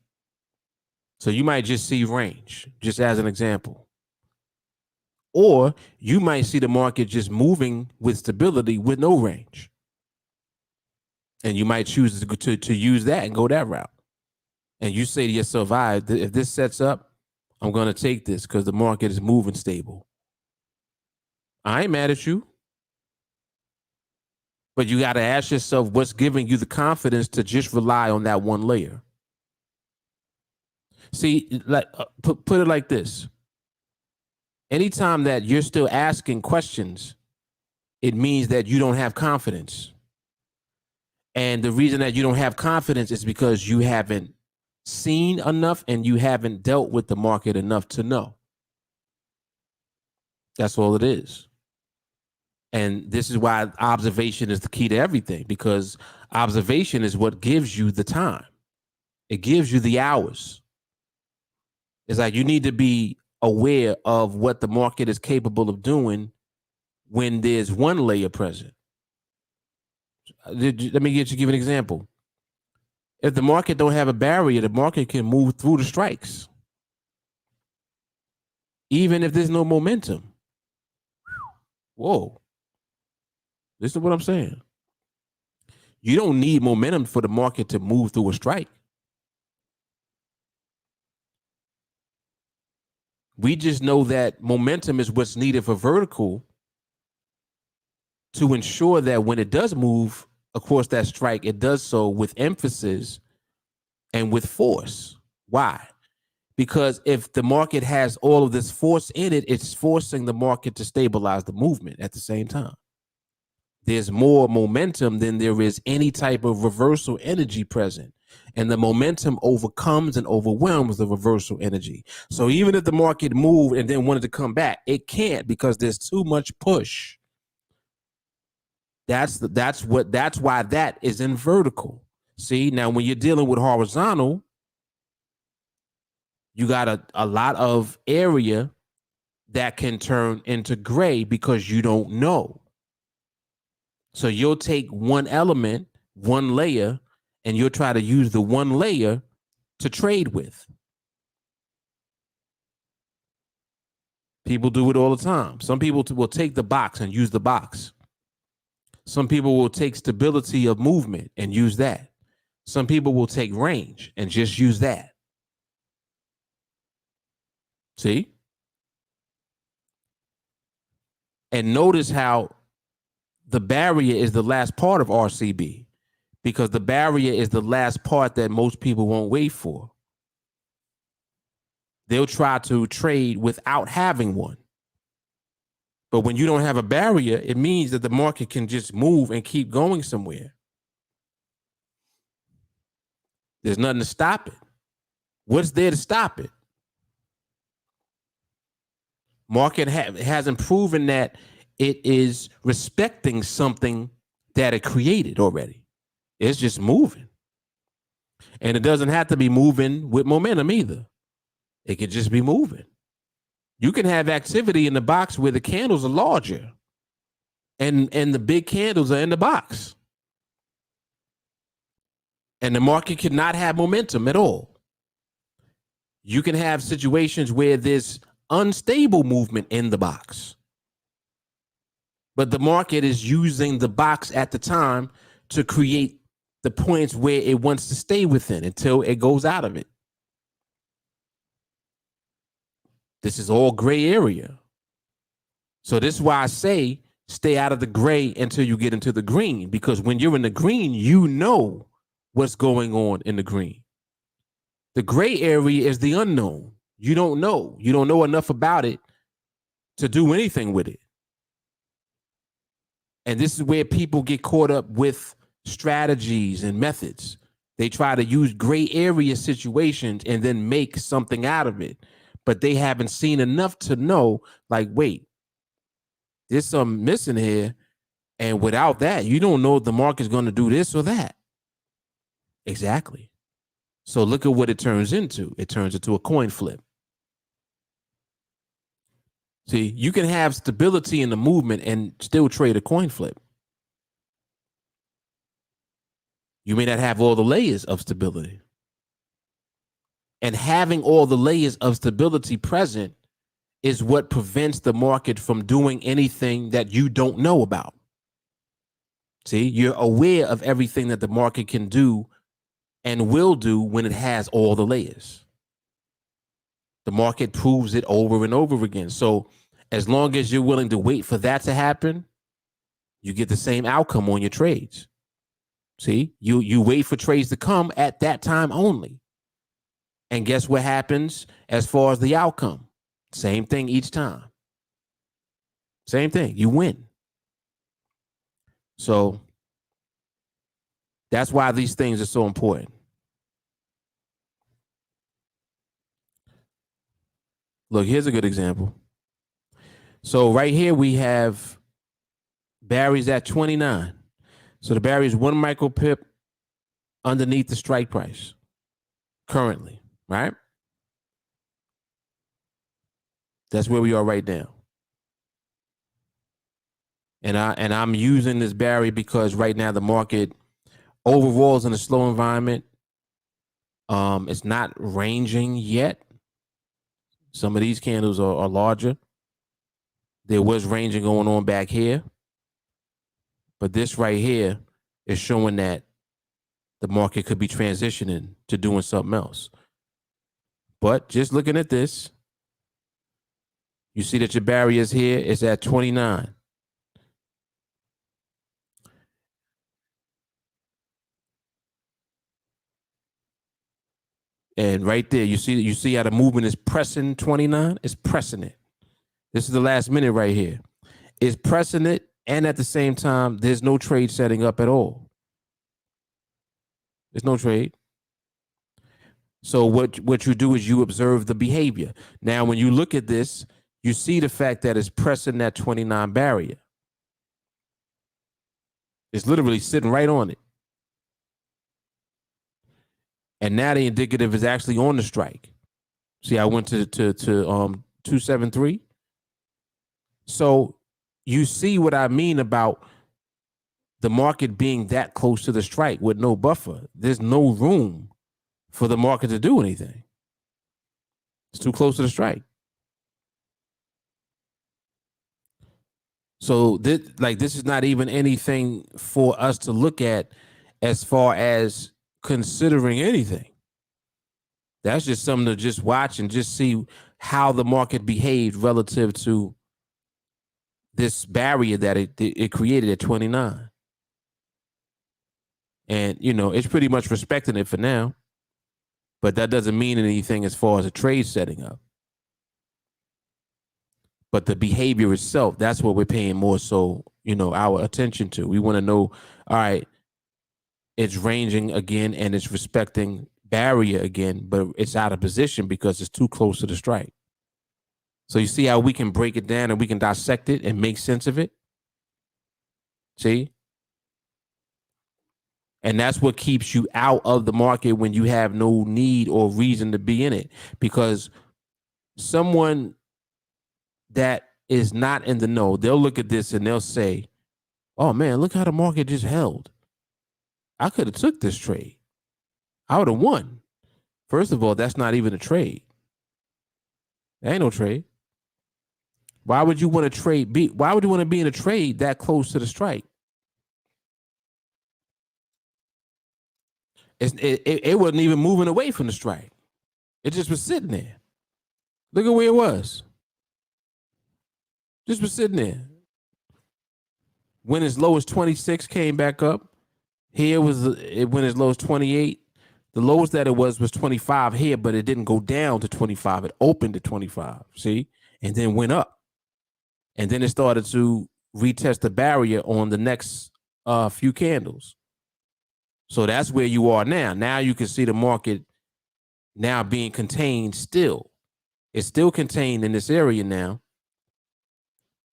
So you might just see range, just as an example. Or you might see the market just moving with stability with no range. And you might choose to use that and go that route. And you say to yourself, if this sets up, I'm going to take this because the market is moving stable. I ain't mad at you. But you got to ask yourself what's giving you the confidence to just rely on that one layer. See, like put it like this. Anytime that you're still asking questions, it means that you don't have confidence. And the reason that you don't have confidence is because you haven't seen enough and you haven't dealt with the market enough to know. That's all it is. And this is why observation is the key to everything, because observation is what gives you the time. It gives you the hours. It's like you need to be aware of what the market is capable of doing when there's one layer present. Let me give an example. If the market don't have a barrier, the market can move through the strikes, even if there's no momentum. Whoa. Listen to what I'm saying. You don't need momentum for the market to move through a strike. We just know that momentum is what's needed for vertical to ensure that when it does move across that strike, it does so with emphasis and with force. Why? Because if the market has all of this force in it, it's forcing the market to stabilize the movement at the same time. There's more momentum than there is any type of reversal energy present. And the momentum overcomes and overwhelms the reversal energy. So even if the market moved and then wanted to come back, it can't because there's too much push. That's why that is in vertical. See, now when you're dealing with horizontal, you got a lot of area that can turn into gray because you don't know. So you'll take one element, one layer, and you'll try to use the one layer to trade with. People do it all the time. Some people will take the box and use the box. Some people will take stability of movement and use that. Some people will take range and just use that. See? And notice how the barrier is the last part of RCB, because the barrier is the last part that most people won't wait for. They'll try to trade without having one. But when you don't have a barrier, it means that the market can just move and keep going somewhere. There's nothing to stop it. What's there to stop it? Market hasn't proven that it is respecting something that it created already. It's just moving. And it doesn't have to be moving with momentum either. It could just be moving. You can have activity in the box where the candles are larger and the big candles are in the box. And the market cannot have momentum at all. You can have situations where there's unstable movement in the box, but the market is using the box at the time to create the points where it wants to stay within until it goes out of it. This is all gray area. So this is why I say stay out of the gray until you get into the green, because when you're in the green, you know what's going on in the green. The gray area is the unknown. You don't know. You don't know enough about it to do anything with it. And this is where people get caught up with strategies and methods. They try to use gray area situations and then make something out of it. But they haven't seen enough to know, like, wait, There's something missing here. And without that, you don't know if the market's going to do this or that. Exactly. So look at what it turns into. It turns into a coin flip. See, you can have stability in the movement and still trade a coin flip. You may not have all the layers of stability. And having all the layers of stability present is what prevents the market from doing anything that you don't know about. See, you're aware of everything that the market can do and will do when it has all the layers. The market proves it over and over again. So as long as you're willing to wait for that to happen, you get the same outcome on your trades. See, you wait for trades to come at that time only. And guess what happens as far as the outcome? Same thing each time. Same thing. You win. So that's why these things are so important. Look, here's a good example. So right here we have Barry's at 29. So the Barry is 1 micro pip underneath the strike price currently, right? That's where we are right now. And I'm using this Barry because right now the market overall is in a slow environment. It's not ranging yet. Some of these candles are larger. There was ranging going on back here. But this right here is showing that the market could be transitioning to doing something else. But just looking at this, you see that your barrier is here. It's at 29. And right there, you see how the movement is pressing 29? It's pressing it. This is the last minute right here. It's pressing it, and at the same time, there's no trade setting up at all. There's no trade. So what you do is you observe the behavior. Now, when you look at this, you see the fact that it's pressing that 29 barrier. It's literally sitting right on it. And now the indicative is actually on the strike. See, I went to 273. So you see what I mean about the market being that close to the strike with no buffer. There's no room for the market to do anything. It's too close to the strike. So this is not even anything for us to look at as far as considering anything. That's just something to just watch and just see how the market behaved relative to this barrier that it created at 29. And, it's pretty much respecting it for now. But that doesn't mean anything as far as a trade setting up. But the behavior itself, that's what we're paying more so, our attention to. We want to know, all right, it's ranging again and it's respecting barrier again, but it's out of position because it's too close to the strike. So you see how we can break it down and we can dissect it and make sense of it? See? And that's what keeps you out of the market when you have no need or reason to be in it. Because someone that is not in the know, they'll look at this and they'll say, oh man, look how the market just held. I could have took this trade. I would have won. First of all, that's not even a trade. That ain't no trade. Why would you want to trade? Why would you want to be in a trade that close to the strike? It wasn't even moving away from the strike. It just was sitting there. Look at where it was. Just was sitting there. When as low as 26 came back up. Here it went as low as 28. The lowest that it was 25 here, but it didn't go down to 25. It opened at 25, see? And then went up. And then it started to retest the barrier on the next few candles. So that's where you are now. Now you can see the market now being contained still. It's still contained in this area now.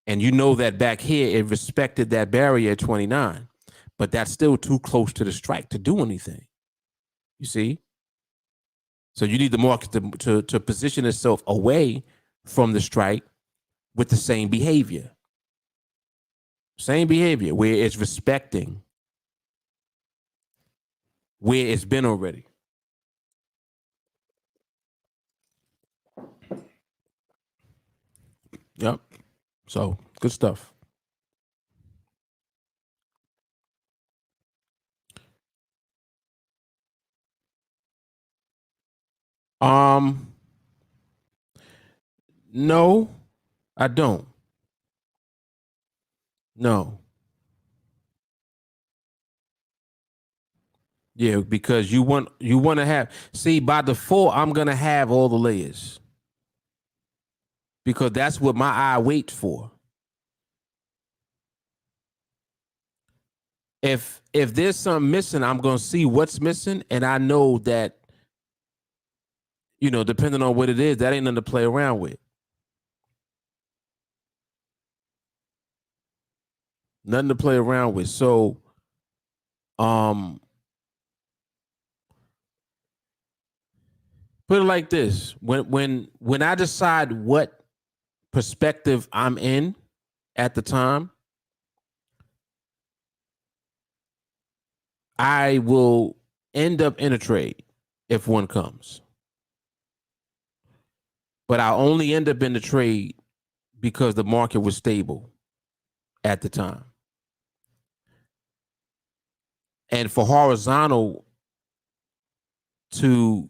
And you know that back here, it respected that barrier at 29, but that's still too close to the strike to do anything. You see? So you need the market to position itself away from the strike with the same behavior. Same behavior where it's respecting where it's been already. Yep. So good stuff. No, I don't. No. Yeah, because you want to have, see, by default, I'm gonna have all the layers because that's what my eye waits for. If there's something missing, I'm gonna see what's missing, and I know that, depending on what it is, that ain't nothing to play around with. Nothing to play around with. So, um, put it like this: when I decide what perspective I'm in at the time, I will end up in a trade if one comes. But I only end up in the trade because the market was stable at the time. And for horizontal to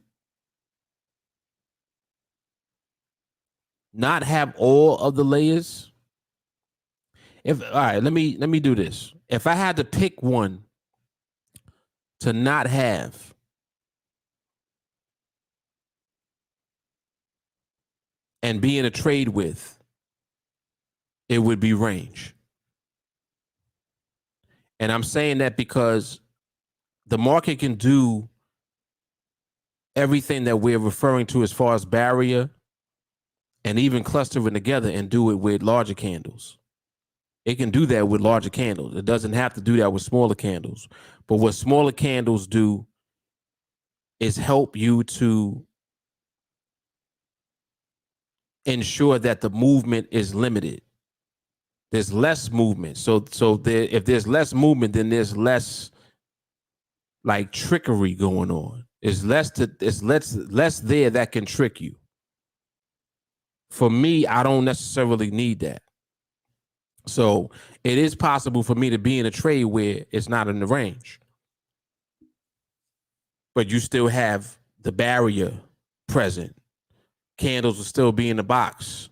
not have all of the layers, all right, let me do this. If I had to pick one to not have, and be in a trade with, it would be range. And I'm saying that because the market can do everything that we're referring to as far as barrier and even clustering together and do it with larger candles. It can do that with larger candles. It doesn't have to do that with smaller candles. But what smaller candles do is help you to ensure that the movement is limited. There's less movement. So if there's less movement, then there's less like trickery going on. It's less there that can trick you. For me, I don't necessarily need that. So it is possible for me to be in a trade where it's not in the range, but you still have the barrier present. Candles will still be in the box,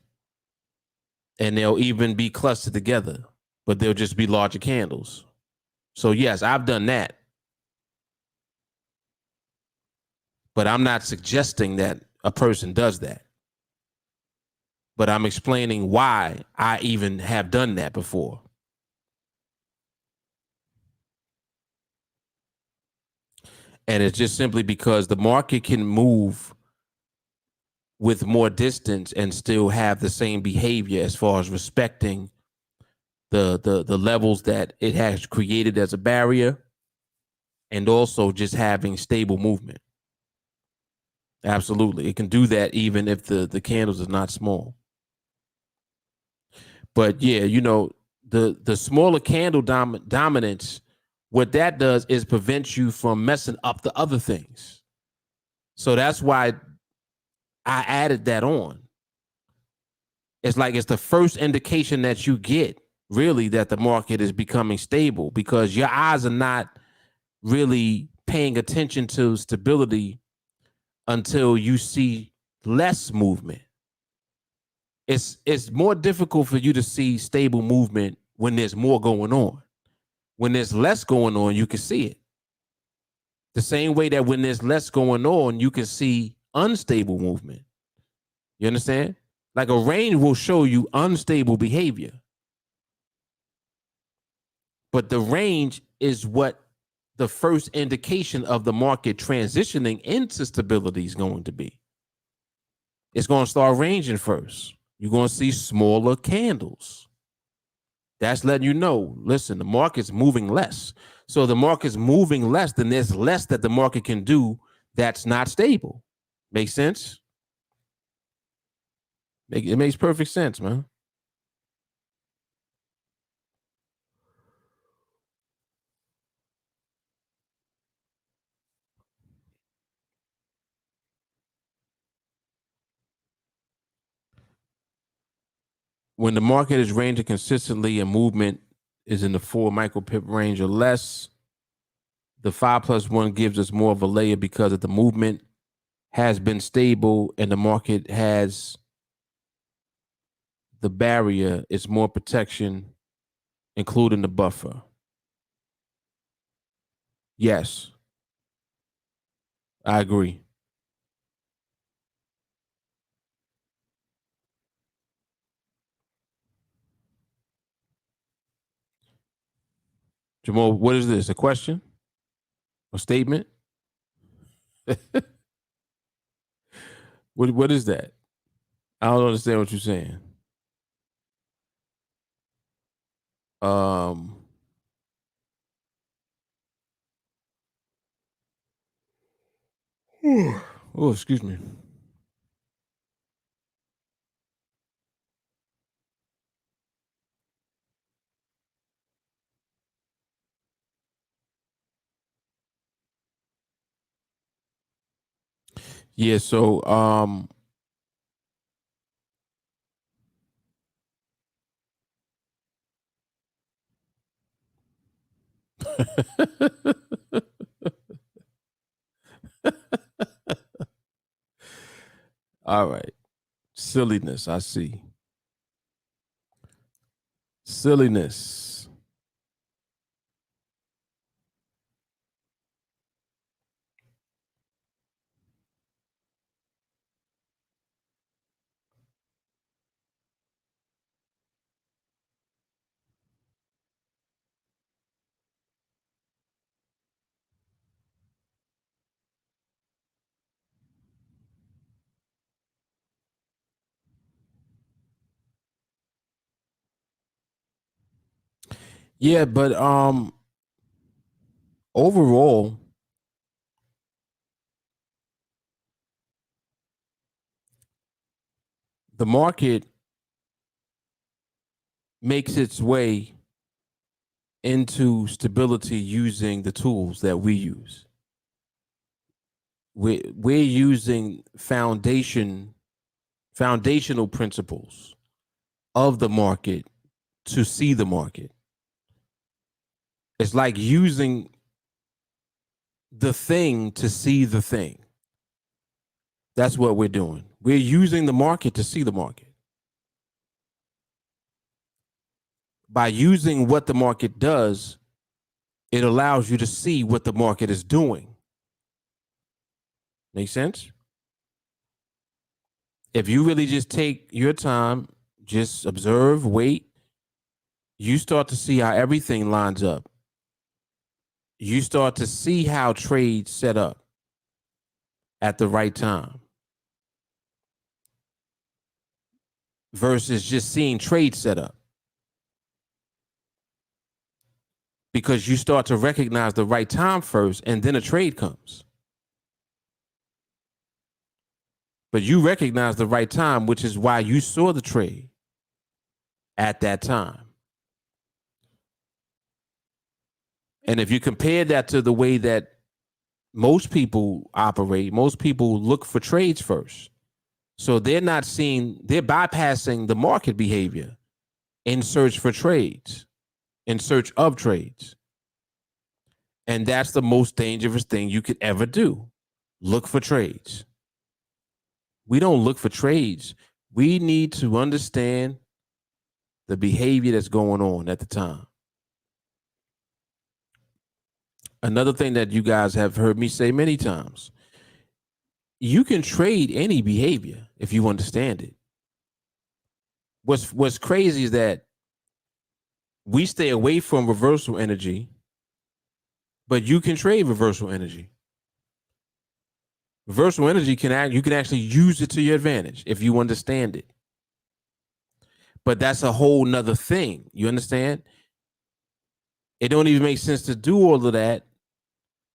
and they'll even be clustered together, but they'll just be larger candles. So yes, I've done that. But I'm not suggesting that a person does that. But I'm explaining why I even have done that before. And it's just simply because the market can move with more distance and still have the same behavior as far as respecting the levels that it has created as a barrier, and also just having stable movement. Absolutely. It can do that even if the candles are not small. But yeah, the smaller candle dominance, what that does is prevent you from messing up the other things. So that's why I added that on. It's like it's the first indication that you get really that the market is becoming stable, because your eyes are not really paying attention to stability until you see less movement. It's more difficult for you to see stable movement when there's more going on. When there's less going on, you can see it. The same way that when there's less going on, you can see unstable movement. You understand? Like a range will show you unstable behavior. But the range is what the first indication of the market transitioning into stability is going to be. It's going to start ranging first. You're going to see smaller candles. That's letting you know, listen, the market's moving less. So the market's moving less, then there's less that the market can do that's not stable. Makes sense? It makes perfect sense, man. When the market is ranging consistently and movement is in the 4 micro pip range or less, the 5+1 gives us more of a layer because if the movement has been stable and the market has the barrier, it's more protection, including the buffer. Yes, I agree. Jamal, what is this? A question? A statement? What is that? I don't understand what you're saying. Um oh, excuse me. Yeah, so all right. Silliness, I see. Silliness. Yeah, but overall, the market makes its way into stability using the tools that we use. We're using foundational principles of the market to see the market. It's like using the thing to see the thing. That's what we're doing. We're using the market to see the market. By using what the market does, it allows you to see what the market is doing. Make sense? If you really just take your time, just observe, wait, you start to see how everything lines up. You start to see how trades set up at the right time versus just seeing trade set up. Because you start to recognize the right time first and then a trade comes. But you recognize the right time, which is why you saw the trade at that time. And if you compare that to the way that most people operate, most people look for trades first. So they're bypassing the market behavior in search for trades, in search of trades. And that's the most dangerous thing you could ever do. Look for trades. We don't look for trades. We need to understand the behavior that's going on at the time. Another thing that you guys have heard me say many times, you can trade any behavior if you understand it. What's crazy is that we stay away from reversal energy, but you can trade reversal energy. Reversal energy you can actually use it to your advantage if you understand it. But that's a whole nother thing. You understand? It don't even make sense to do all of that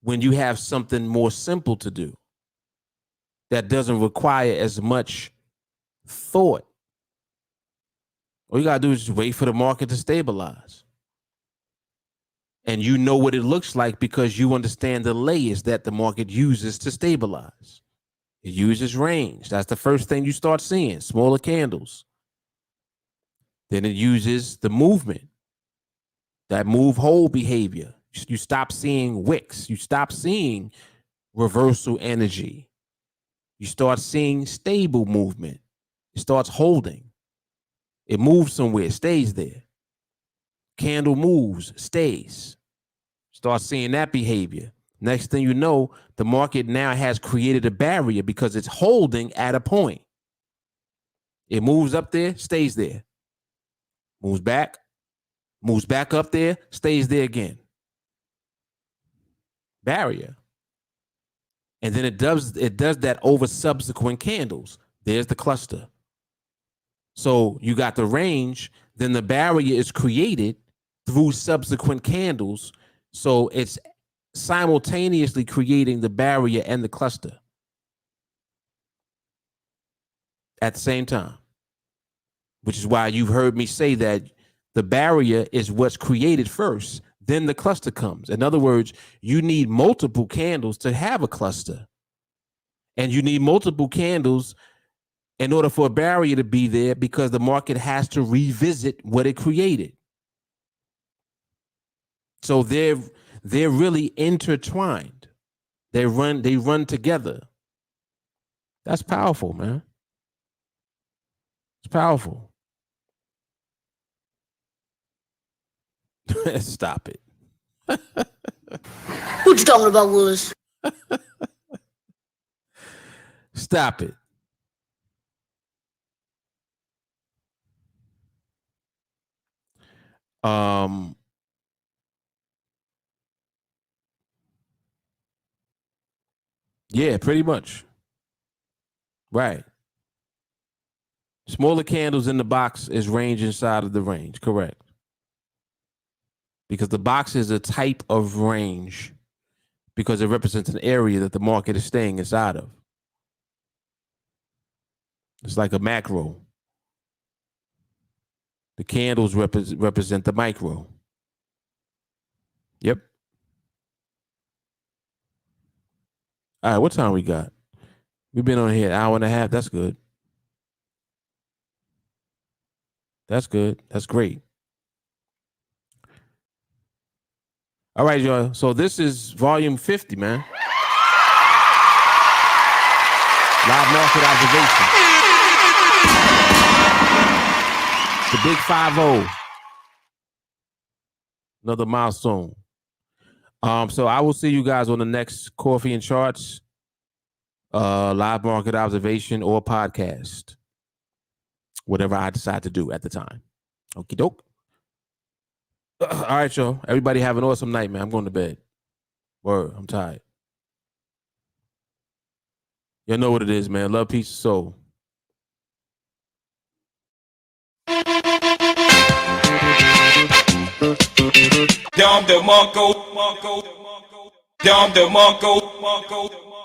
when you have something more simple to do that doesn't require as much thought. All you gotta do is just wait for the market to stabilize. And you know what it looks like because you understand the layers that the market uses to stabilize. It uses range. That's the first thing you start seeing, smaller candles. Then it uses the movement, that move hold behavior. You stop seeing wicks. You stop seeing reversal energy. You start seeing stable movement. It starts holding. It moves somewhere, stays there. Candle moves, stays. Start seeing that behavior. Next thing you know, the market now has created a barrier because it's holding at a point. It moves up there, stays there. Moves back up there, stays there again. Barrier. And then it does that over subsequent candles. There's the cluster. So you got the range, then the barrier is created through subsequent candles. So it's simultaneously creating the barrier and the cluster at the same time, which is why you've heard me say that the barrier is what's created first, then the cluster comes. In other words, you need multiple candles to have a cluster, and you need multiple candles in order for a barrier to be there because the market has to revisit what it created. So they're really intertwined. They run together. That's powerful, man. It's powerful. Stop it. What you talking about, Willis? Stop it. Yeah, pretty much. Right. Smaller candles in the box is range inside of the range. Correct. Because the box is a type of range because it represents an area that the market is staying inside of. It's like a macro. The candles represent the micro. Yep. All right, what time we got? We've been on here an hour and a half. That's good. That's good. That's great. All right, y'all. So this is volume 50, man. Live market observation. The big 5-0. Another milestone. So I will see you guys on the next Coffee and Charts, live market observation, or podcast. Whatever I decide to do at the time. Okie doke. All right, y'all. Everybody have an awesome night, man. I'm going to bed. Word. I'm tired. Y'all know what it is, man. Love, peace, soul. Dom the Monko. Dom the Monko.